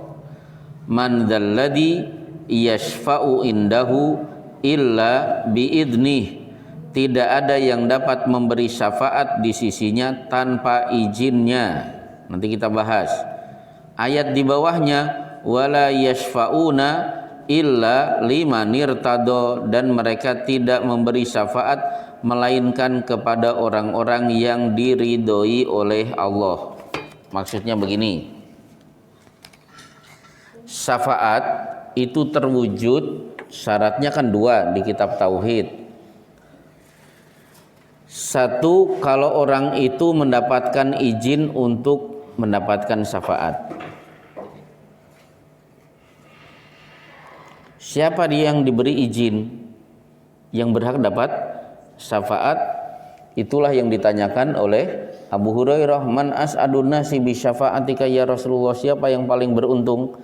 Man dzalladzi yashfa'u indahu illa biidnih. Tidak ada yang dapat memberi syafaat di sisinya tanpa izinnya. Nanti kita bahas. Ayat di bawahnya, wala yashfa'una illa liman irtado, dan mereka tidak memberi syafaat melainkan kepada orang-orang yang diridhoi oleh Allah. Maksudnya begini. Syafaat itu terwujud, syaratnya kan dua di kitab tauhid. Satu, kalau orang itu mendapatkan izin untuk mendapatkan syafaat. Siapa dia yang diberi izin, yang berhak dapat syafaat? Itulah yang ditanyakan oleh Abu Hurairah, man as'adun nasi bi syafa'atika ya Rasulullah, siapa yang paling beruntung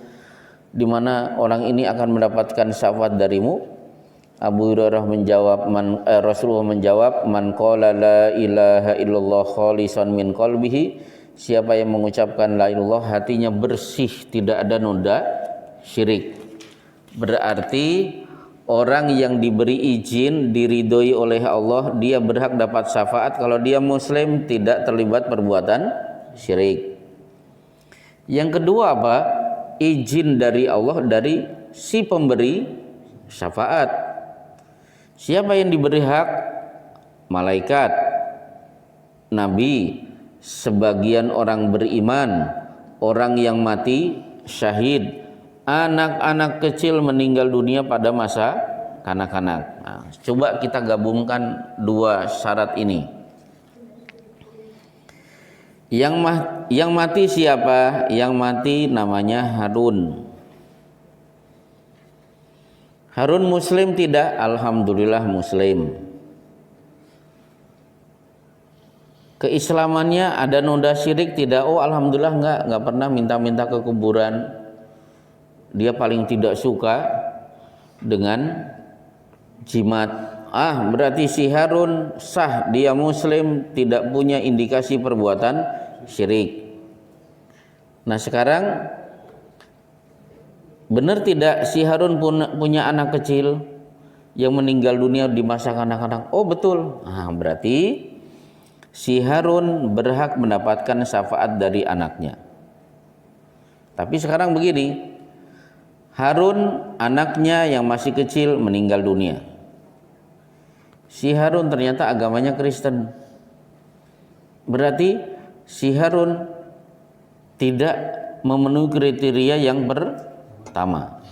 di mana orang ini akan mendapatkan syafaat darimu? Abu Hurairah menjawab, Rasulullah menjawab, man qala la ilaha illallah khalisan min qalbihi, siapa yang mengucapkan la ilaha illallah hatinya bersih, tidak ada noda syirik. Berarti orang yang diberi izin, diridhoi oleh Allah, dia berhak dapat syafaat kalau dia muslim, tidak terlibat perbuatan syirik. Yang kedua apa? Izin dari Allah, dari si pemberi syafaat. Siapa yang diberi hak? Malaikat, nabi, sebagian orang beriman, orang yang mati syahid, anak-anak kecil meninggal dunia pada masa kanak-kanak. Nah, coba kita gabungkan dua syarat ini. Yang mati siapa? Yang mati namanya Harun. Harun muslim tidak? Alhamdulillah muslim. Keislamannya ada noda syirik tidak? Oh alhamdulillah enggak pernah minta-minta ke kuburan. Dia paling tidak suka dengan jimat. Berarti si Harun sah, dia muslim, tidak punya indikasi perbuatan syirik. Nah sekarang benar tidak si Harun punya anak kecil yang meninggal dunia di masa kanak-kanak? Oh betul. Berarti si Harun berhak mendapatkan syafaat dari anaknya. Tapi sekarang begini, Harun anaknya yang masih kecil meninggal dunia. Si Harun ternyata agamanya Kristen. Berarti si Harun tidak memenuhi kriteria yang pertama.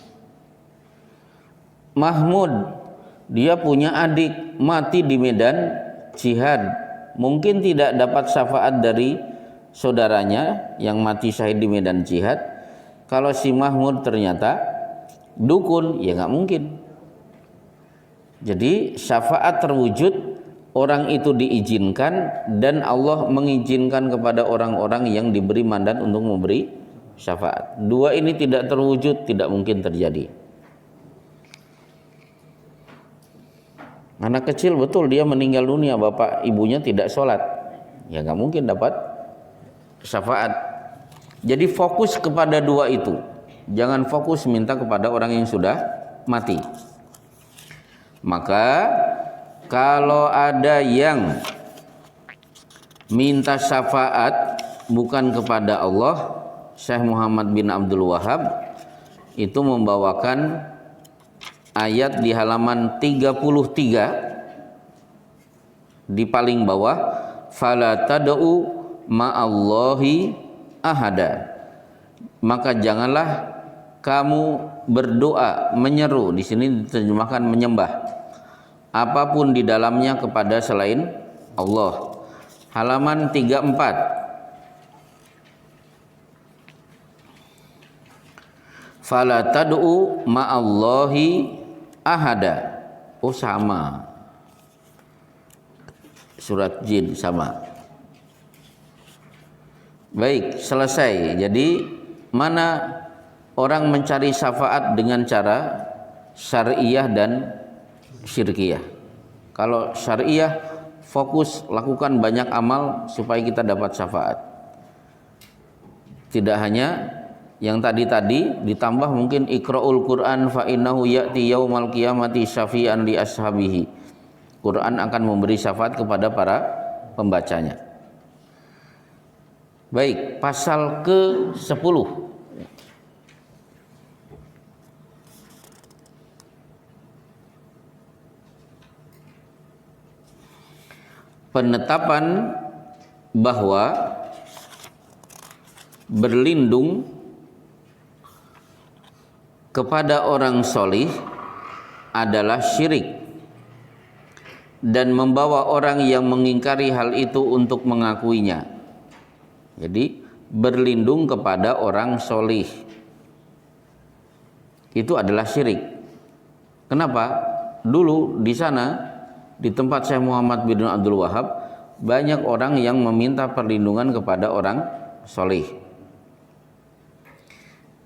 Mahmud, dia punya adik mati di medan jihad, mungkin tidak dapat syafaat dari saudaranya yang mati syahid di medan jihad. Kalau si Mahmud ternyata dukun, ya nggak mungkin. Jadi syafaat terwujud, orang itu diizinkan dan Allah mengizinkan kepada orang-orang yang diberi mandat untuk memberi syafaat. Dua ini tidak terwujud, tidak mungkin terjadi. Anak kecil betul dia meninggal dunia, bapak ibunya tidak sholat, ya nggak mungkin dapat syafaat. Jadi fokus kepada dua itu. Jangan fokus minta kepada orang yang sudah mati. Maka kalau ada yang minta syafaat bukan kepada Allah, Syekh Muhammad bin Abdul Wahab itu membawakan ayat di halaman 33 di paling bawah, fala tad'u ma'allahi ahada. Maka janganlah kamu berdoa, menyeru, di sini diterjemahkan menyembah, apapun di dalamnya kepada selain Allah. Halaman 34. Fala tad'u ma'allahi ahada. Oh sama. Surat Jin sama. Baik, selesai. Jadi mana orang mencari syafaat dengan cara syariah dan syirkiyah. Kalau syariah fokus lakukan banyak amal supaya kita dapat syafaat. Tidak hanya yang tadi ditambah mungkin iqra'ul Qur'an fa innahu ya'ti yaumal qiyamati syafi'an li ashabihi. Quran akan memberi syafaat kepada para pembacanya. Baik, pasal ke-10. Penetapan bahwa berlindung kepada orang solih adalah syirik dan membawa orang yang mengingkari hal itu untuk mengakuinya. Jadi berlindung kepada orang solih itu adalah syirik. Kenapa? Dulu di sana, di tempat Syekh Muhammad bin Abdul Wahab, banyak orang yang meminta perlindungan kepada orang solih.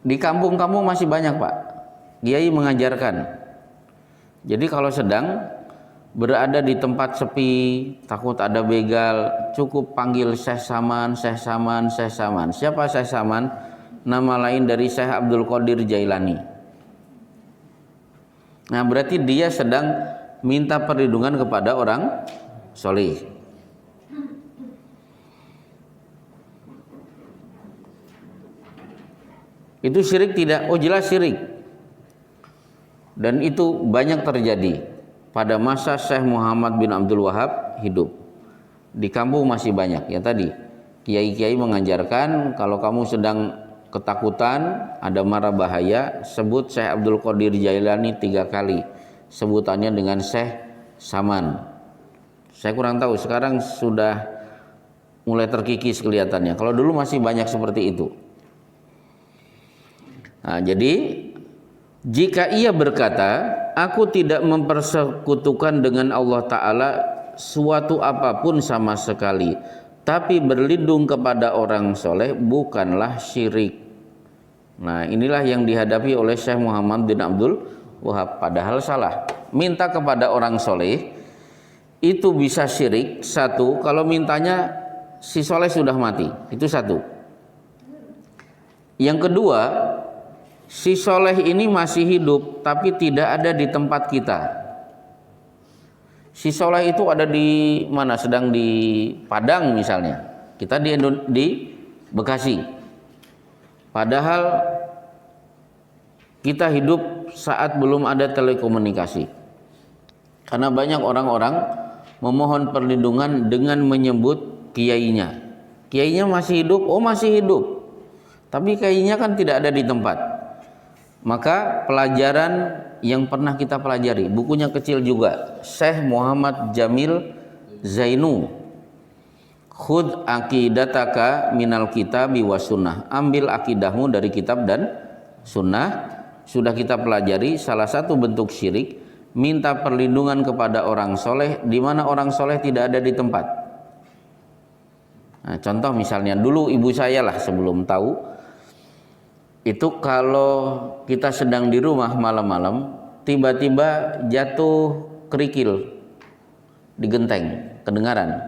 Di kampung-kampung masih banyak, Pak. Kiai mengajarkan. Jadi kalau sedang berada di tempat sepi, takut ada begal, cukup panggil Syekh Saman, Syekh Saman, Syekh Saman. Siapa Syekh Saman? Nama lain dari Syekh Abdul Qadir Jailani. Nah, berarti dia sedang minta perlindungan kepada orang soleh. Itu syirik tidak? Oh, jelas syirik. Dan itu banyak terjadi pada masa Syekh Muhammad bin Abdul Wahab hidup. Di kampung masih banyak ya tadi. Kiai-kiai mengajarkan kalau kamu sedang ketakutan, ada mara bahaya, sebut Syekh Abdul Qadir Jailani 3 kali. Sebutannya dengan Syekh Saman. Saya kurang tahu, sekarang sudah mulai terkikis kelihatannya. Kalau dulu masih banyak seperti itu. Nah, jadi jika ia berkata, aku tidak mempersekutukan dengan Allah Ta'ala suatu apapun sama sekali, tapi berlindung kepada orang soleh, bukanlah syirik. Nah, inilah yang dihadapi oleh Syekh Muhammad bin Abdul Wahab. Padahal salah. Minta kepada orang soleh itu bisa syirik. Satu, kalau mintanya si soleh sudah mati, itu satu. Yang kedua, si soleh ini masih hidup tapi tidak ada di tempat kita. Si soleh itu ada di mana? Sedang di Padang misalnya. Kita di Bekasi. Padahal kita hidup saat belum ada telekomunikasi. Karena banyak orang-orang memohon perlindungan dengan menyebut kiainya. Kiainya masih hidup? Oh, masih hidup. Tapi kiainya kan tidak ada di tempat. Maka pelajaran yang pernah kita pelajari, bukunya kecil juga, Syekh Muhammad Jamil Zainu, Khud aqidataka minal kitabi was sunnah. Ambil akidahmu dari kitab dan sunnah. Sudah kita pelajari salah satu bentuk syirik, minta perlindungan kepada orang soleh di mana orang soleh tidak ada di tempat. Nah, contoh misalnya dulu ibu saya lah sebelum tahu, itu kalau kita sedang di rumah malam-malam, tiba-tiba jatuh kerikil di genteng, kedengaran.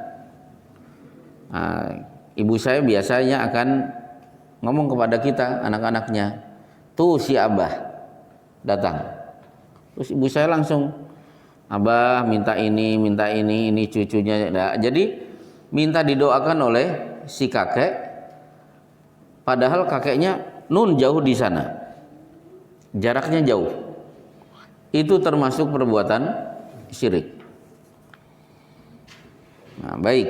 Nah, ibu saya biasanya akan ngomong kepada kita, anak-anaknya, tuh si Abah datang. Terus ibu saya langsung, Abah minta ini cucunya. Nah, jadi minta didoakan oleh si kakek, padahal kakeknya nun jauh di sana, jaraknya jauh. Itu termasuk perbuatan syirik. Nah, baik.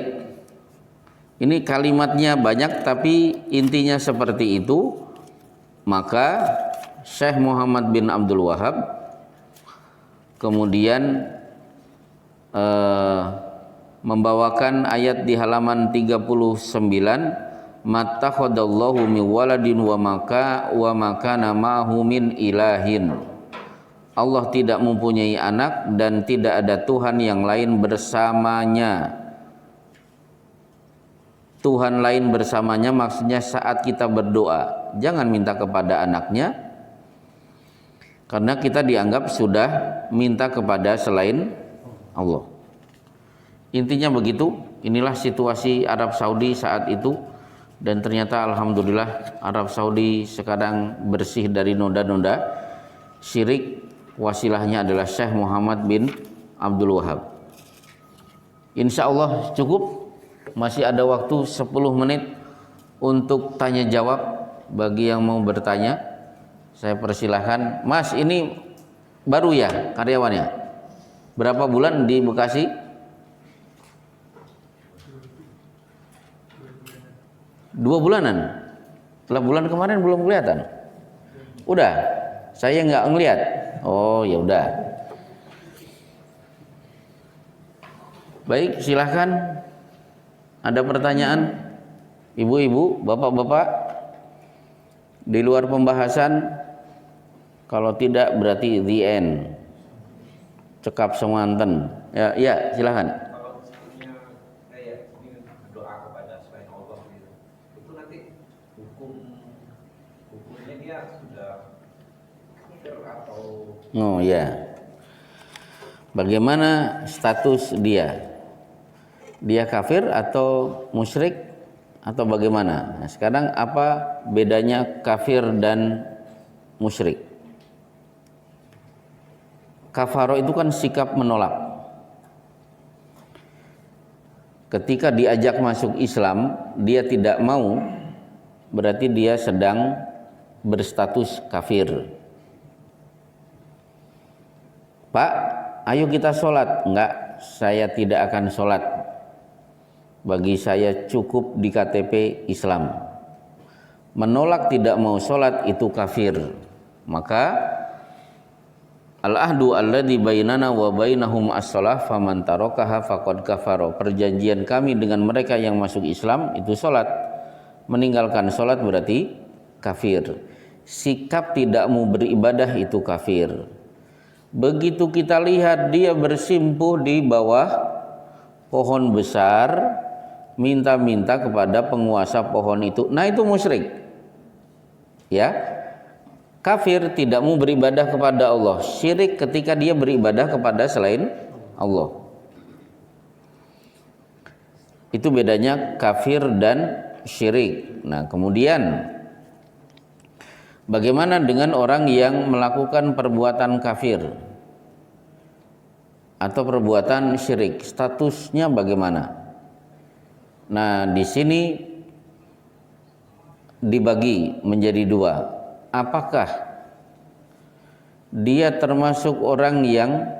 Ini kalimatnya banyak tapi intinya seperti itu. Maka Syekh Muhammad bin Abdul Wahab kemudian membawakan ayat di halaman 39, mattakhadallahu min waladin wa makana ma'hu min ilahin. Allah tidak mempunyai anak dan tidak ada Tuhan yang lain bersamanya. Tuhan lain bersamanya maksudnya saat kita berdoa, jangan minta kepada anaknya, karena kita dianggap sudah minta kepada selain Allah. Intinya begitu. Inilah situasi Arab Saudi saat itu. Dan ternyata alhamdulillah Arab Saudi sekarang bersih dari noda-noda syirik. Wasilahnya adalah Syekh Muhammad bin Abdul Wahab. Insya Allah cukup. Masih ada waktu 10 menit untuk tanya jawab bagi yang mau bertanya. Saya persilahkan. Mas, ini baru ya karyawannya? Berapa bulan di Bekasi? 2 bulanan. Setelah bulan kemarin belum kelihatan. Udah, saya nggak ngelihat. Oh ya udah. Baik, silahkan. Ada pertanyaan, ibu-ibu, bapak-bapak? Di luar pembahasan, kalau tidak berarti the end. Cekap semanten. Ya, silahkan. Kalau misalnya kayak ini doa kepada selain Allah gitu, itu nanti hukumnya dia sudah kafir atau? Oh ya. Bagaimana status dia? Dia kafir atau musyrik atau bagaimana? Nah, sekarang apa bedanya kafir dan musyrik? Kafaro itu kan sikap menolak. Ketika diajak masuk Islam, dia tidak mau, berarti dia sedang berstatus kafir. Pak, ayo kita sholat. Enggak, saya tidak akan sholat. Bagi saya cukup di KTP Islam. Menolak tidak mau sholat itu kafir. Maka al-ahdu alladzi bainana wa bainahum as-shalah faman tarakaha faqad kafara. Perjanjian kami dengan mereka yang masuk Islam itu sholat. Meninggalkan sholat berarti kafir. Sikap tidak mau beribadah itu kafir. Begitu kita lihat dia bersimpuh di bawah pohon besar, minta-minta kepada penguasa pohon itu, nah itu musyrik. Ya, kafir tidak mau beribadah kepada Allah. Syirik ketika dia beribadah kepada selain Allah. Itu bedanya kafir dan syirik. Nah, kemudian bagaimana dengan orang yang melakukan perbuatan kafir atau perbuatan syirik? Statusnya bagaimana? Nah, di sini dibagi menjadi dua. Apakah dia termasuk orang yang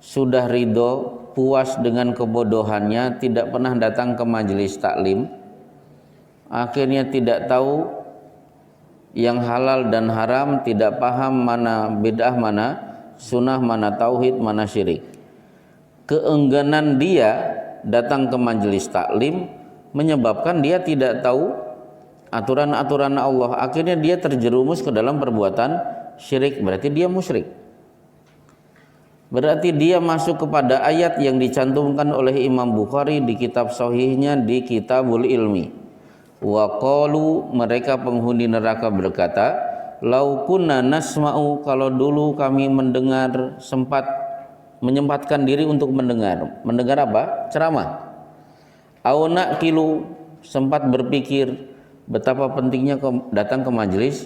sudah ridho, puas dengan kebodohannya, tidak pernah datang ke majelis taklim, akhirnya tidak tahu yang halal dan haram, tidak paham mana bid'ah, mana sunnah, mana tauhid, mana syirik. Keengganan dia datang ke majelis taklim menyebabkan dia tidak tahu aturan-aturan Allah. Akhirnya dia terjerumus ke dalam perbuatan syirik, berarti dia musyrik. Berarti dia masuk kepada ayat yang dicantumkan oleh Imam Bukhari di kitab sahihnya di Kitabul Ilmi. Wa qalu, mereka penghuni neraka berkata, lau kunna nasma'u, kalau dulu kami mendengar, sempat menyempatkan diri untuk mendengar. Mendengar apa? Ceramah. Au naqilu, sempat berpikir betapa pentingnya datang ke majelis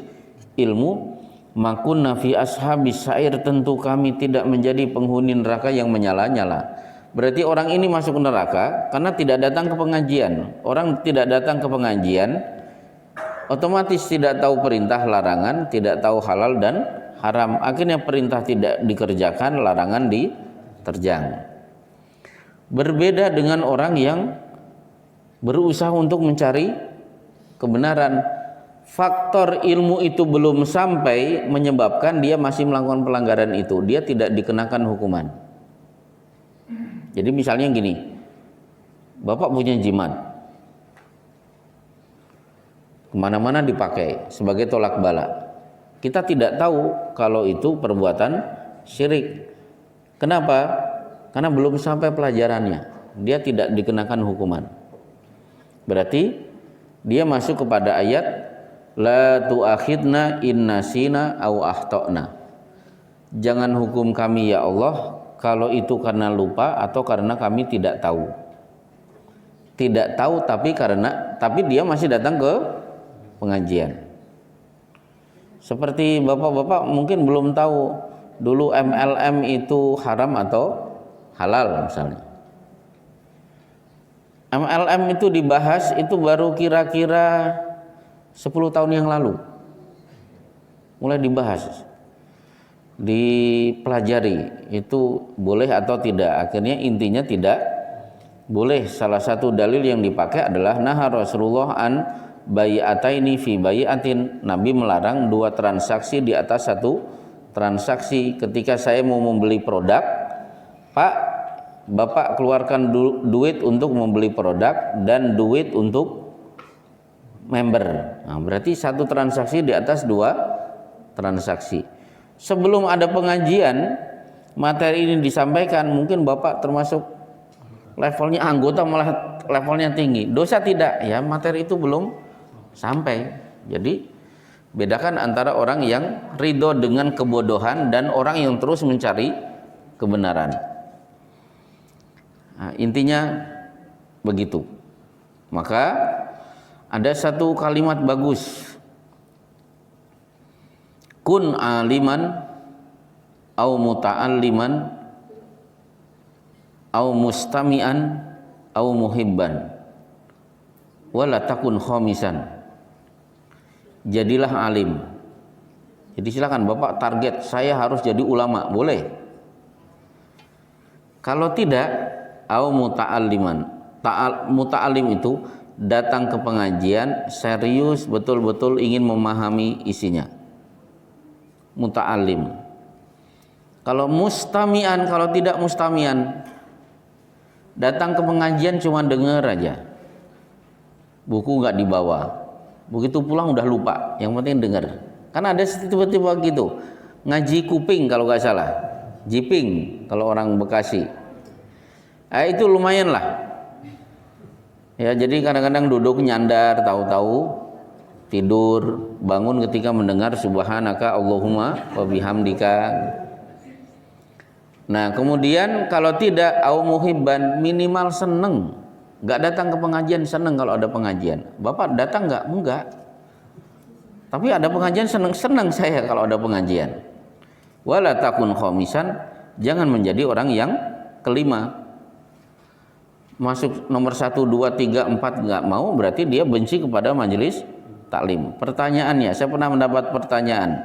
ilmu. Makunna fi ashabis sa'ir, tentu kami tidak menjadi penghuni neraka yang menyala-nyala. Berarti orang ini masuk neraka karena tidak datang ke pengajian. Orang tidak datang ke pengajian otomatis tidak tahu perintah larangan, tidak tahu halal dan haram. Akhirnya perintah tidak dikerjakan, larangan diterjang. Berbeda dengan orang yang berusaha untuk mencari kebenaran. Faktor ilmu itu belum sampai menyebabkan dia masih melakukan pelanggaran itu, dia tidak dikenakan hukuman. Jadi misalnya gini, Bapak punya jimat, kemana-mana dipakai sebagai tolak bala. Kita tidak tahu kalau itu perbuatan syirik. Kenapa? Karena belum sampai pelajarannya, dia tidak dikenakan hukuman. Berarti dia masuk kepada ayat la tu'akhidna in nasina aw akhtana. Jangan hukum kami ya Allah kalau itu karena lupa atau karena kami tidak tahu. Tidak tahu tapi dia masih datang ke pengajian. Seperti bapak-bapak mungkin belum tahu dulu MLM itu haram atau halal misalnya. MLM itu dibahas itu baru kira-kira 10 tahun yang lalu. Mulai dibahas, dipelajari itu boleh atau tidak. Akhirnya intinya tidak boleh. Salah satu dalil yang dipakai adalah naha Rasulullah an bai'ataini fi bai'atin. Nabi melarang dua transaksi di atas satu transaksi. Ketika saya mau membeli produk, Pak, Bapak keluarkan duit untuk membeli produk dan duit untuk member. Nah, berarti satu transaksi di atas dua transaksi. Sebelum ada pengajian, materi ini disampaikan, mungkin Bapak termasuk levelnya anggota, malah levelnya tinggi. Dosa tidak? Ya, materi itu belum sampai. Jadi bedakan antara orang yang ridho dengan kebodohan dan orang yang terus mencari kebenaran. Nah, intinya begitu. Maka ada satu kalimat bagus, kun aliman au muta'alliman au mustami'an au muhibban wala takun khamisan. Jadilah alim. Jadi silakan Bapak target saya harus jadi ulama, boleh. Kalau tidak, au muta'alliman. Muta'allim itu datang ke pengajian serius betul-betul ingin memahami isinya. Muta'allim. Kalau mustami'an, kalau tidak mustami'an, datang ke pengajian cuma dengar aja, buku nggak dibawa, begitu pulang udah lupa, yang penting dengar. Kan ada tipe-tipe gitu, ngaji kuping kalau nggak salah, jiping kalau orang Bekasi. Itu lumayan lah. Ya, jadi kadang-kadang duduk nyandar, tahu-tahu tidur, bangun ketika mendengar subhanaka Allahumma wa bihamdika. Nah, kemudian kalau tidak au muhibban, minimal seneng. Enggak datang ke pengajian seneng kalau ada pengajian. Bapak datang enggak? Enggak. Tapi ada pengajian seneng saya kalau ada pengajian. Wala takun khamisan, jangan menjadi orang yang kelima. Masuk nomor 1, 2, 3, 4 enggak mau, berarti dia benci kepada majelis taklim. Pertanyaannya, saya pernah mendapat pertanyaan.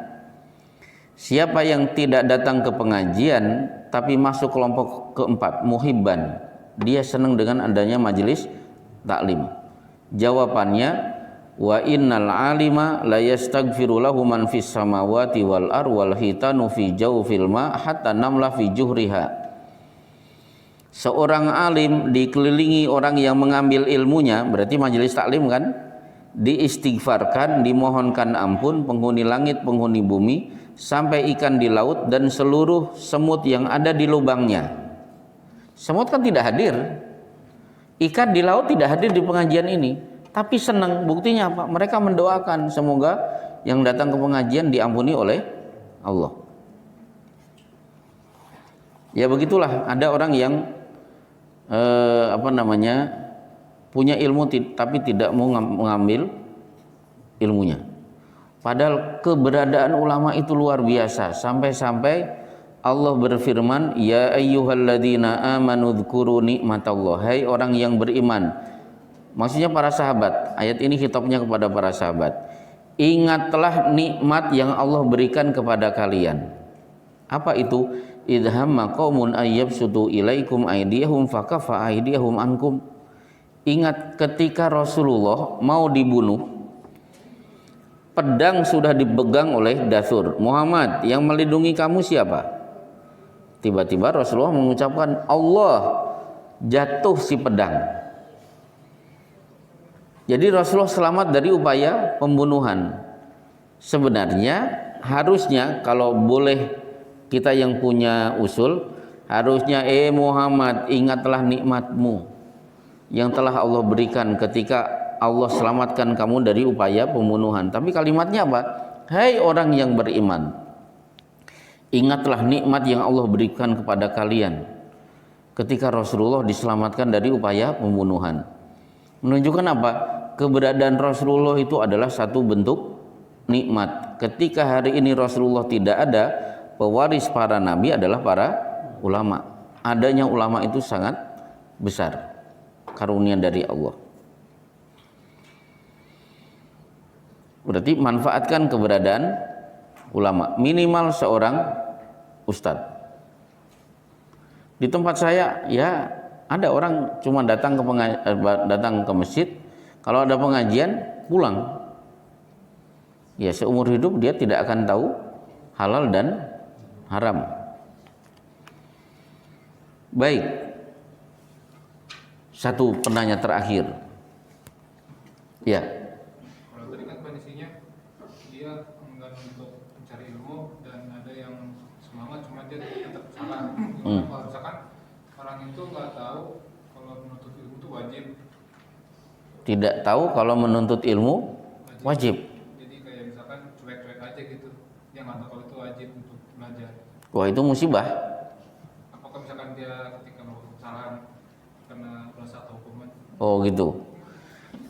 Siapa yang tidak datang ke pengajian tapi masuk kelompok keempat, muhibban, dia senang dengan adanya majelis taklim? Jawabannya, wa innal alima la yastaghfiru lahu man fis samawati wal ar wal hitanu fi jawfil ma hatta namla fi juhriha. Seorang alim dikelilingi orang yang mengambil ilmunya, berarti majelis taklim kan, diistighfarkan, dimohonkan ampun penghuni langit, penghuni bumi, sampai ikan di laut dan seluruh semut yang ada di lubangnya. Semut kan tidak hadir, ikan di laut tidak hadir di pengajian ini, tapi senang. Buktinya apa? Mereka mendoakan semoga yang datang ke pengajian diampuni oleh Allah. Ya begitulah, ada orang yang punya ilmu tapi tidak mau mengambil ilmunya. Padahal keberadaan ulama itu luar biasa, sampai-sampai Allah berfirman, ya ayyuhalladzina amanu dzkuru nikmatallah, hai orang yang beriman. Maksudnya para sahabat. Ayat ini khitabnya kepada para sahabat. Ingatlah nikmat yang Allah berikan kepada kalian. Apa itu? Idhamma qaumun ayyabsutu ilaikum aydiyahum fakaffa aydiyahum ankum. Ingat ketika Rasulullah mau dibunuh, pedang sudah dipegang oleh Dathur. Muhammad, yang melindungi kamu siapa? Tiba-tiba Rasulullah mengucapkan Allah, jatuh si pedang. Jadi Rasulullah selamat dari upaya pembunuhan. Sebenarnya harusnya, kalau boleh kita yang punya usul, harusnya Muhammad, ingatlah nikmatmu yang telah Allah berikan ketika Allah selamatkan kamu dari upaya pembunuhan. Tapi kalimatnya apa? Hai orang yang beriman, ingatlah nikmat yang Allah berikan kepada kalian ketika Rasulullah diselamatkan dari upaya pembunuhan. Menunjukkan apa? Keberadaan Rasulullah itu adalah satu bentuk nikmat. Ketika hari ini Rasulullah tidak ada, pewaris para nabi adalah para ulama. Adanya ulama itu sangat besar, karunia dari Allah. Berarti manfaatkan keberadaan ulama, minimal seorang ustadz. Di tempat saya ya ada orang cuma datang ke masjid, kalau ada pengajian pulang. Ya seumur hidup dia tidak akan tahu halal dan haram. Baik, satu penanya terakhir. Ya. Kalau tadi kan kondisinya dia enggan untuk mencari ilmu dan ada yang semangat cuma dia tetap salah. Kalau misalkan orang itu nggak tahu kalau menuntut ilmu itu wajib. Tidak tahu kalau menuntut ilmu wajib. Jadi kayak misalkan cuek-cuek aja gitu. Dia nggak tahu kalau itu wajib untuk belajar. Wah itu musibah. Apakah misalkan dia ketika melakukan kesalahan Oh gitu.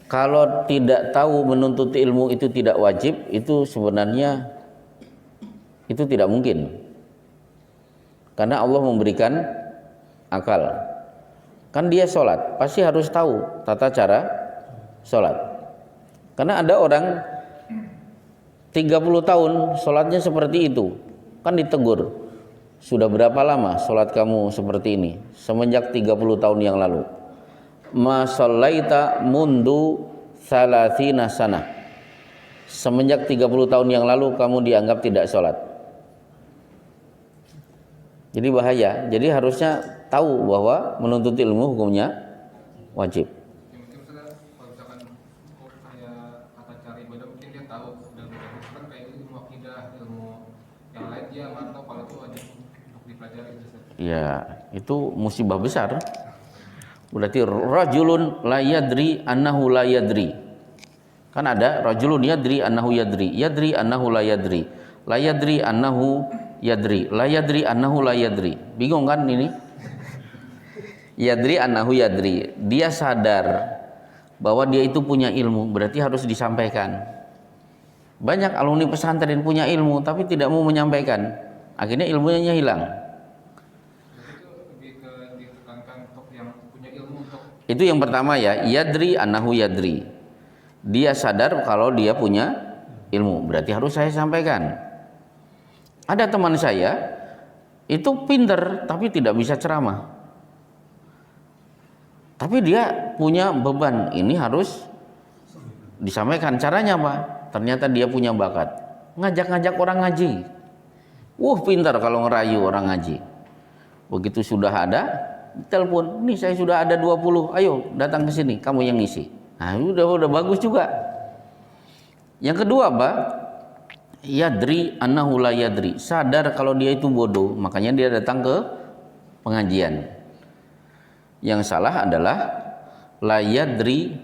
Kalau tidak tahu menuntut ilmu itu tidak wajib, itu sebenarnya itu tidak mungkin. Karena Allah memberikan akal. Kan dia sholat, pasti harus tahu tata cara sholat. Karena ada orang 30 tahun sholatnya seperti itu, kan ditegur. Sudah berapa lama sholat kamu seperti ini? Semenjak 30 tahun yang lalu. Ma shallaita mundu salasina sana. Semenjak 30 tahun yang lalu kamu dianggap tidak sholat. Jadi bahaya. Jadi harusnya tahu bahwa menuntut ilmu hukumnya wajib. Ya, mungkin misalnya kalau misalkan kayak kata cari ibadah mungkin dia tahu dan misalkan kayak ilmu akidah, ilmu yang lain dia nggak tahu kalau itu wajib untuk dipelajari. Ya, itu musibah besar. Berarti rajulun la yadri annahu la yadri. Kan ada rajulun yadri annahu yadri, yadri annahu la yadri, la yadri annahu yadri, la yadri annahu la yadri. Bingung kan ini? Yadri annahu yadri. Dia sadar bahwa dia itu punya ilmu, berarti harus disampaikan. Banyak alumni pesantren punya ilmu tapi tidak mau menyampaikan. Akhirnya ilmunya hilang. Itu yang pertama ya, yadri annahu yadri. Dia sadar kalau dia punya ilmu, berarti harus saya sampaikan. Ada teman saya itu pinter tapi tidak bisa ceramah. Tapi dia punya beban, ini harus disampaikan. Caranya apa? Ternyata dia punya bakat. Ngajak-ngajak orang ngaji. Pinter kalau ngerayu orang ngaji. Begitu sudah ada, telepon, nih saya sudah ada 20, ayo datang ke sini, kamu yang ngisi. Nah, udah bagus juga. Yang kedua apa? Yadri annahu la yadri. Sadar kalau dia itu bodoh, makanya dia datang ke pengajian. Yang salah adalah la yadri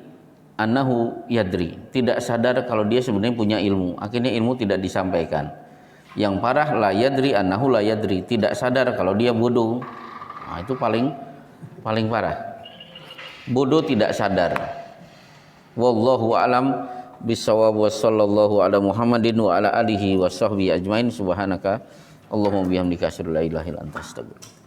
annahu yadri. Tidak sadar kalau dia sebenarnya punya ilmu, akhirnya ilmu tidak disampaikan. Yang parah la yadri annahu la yadri. Tidak sadar kalau dia bodoh. Nah, itu paling parah. Bodoh tidak sadar. Wallahu alam bisawab wa sallallahu ala Muhammadin wa ala alihi wa sahbihi ajmain. Subhanaka Allahumma bihamdika asyhadu an la ilaha illa anta astaghfiruka.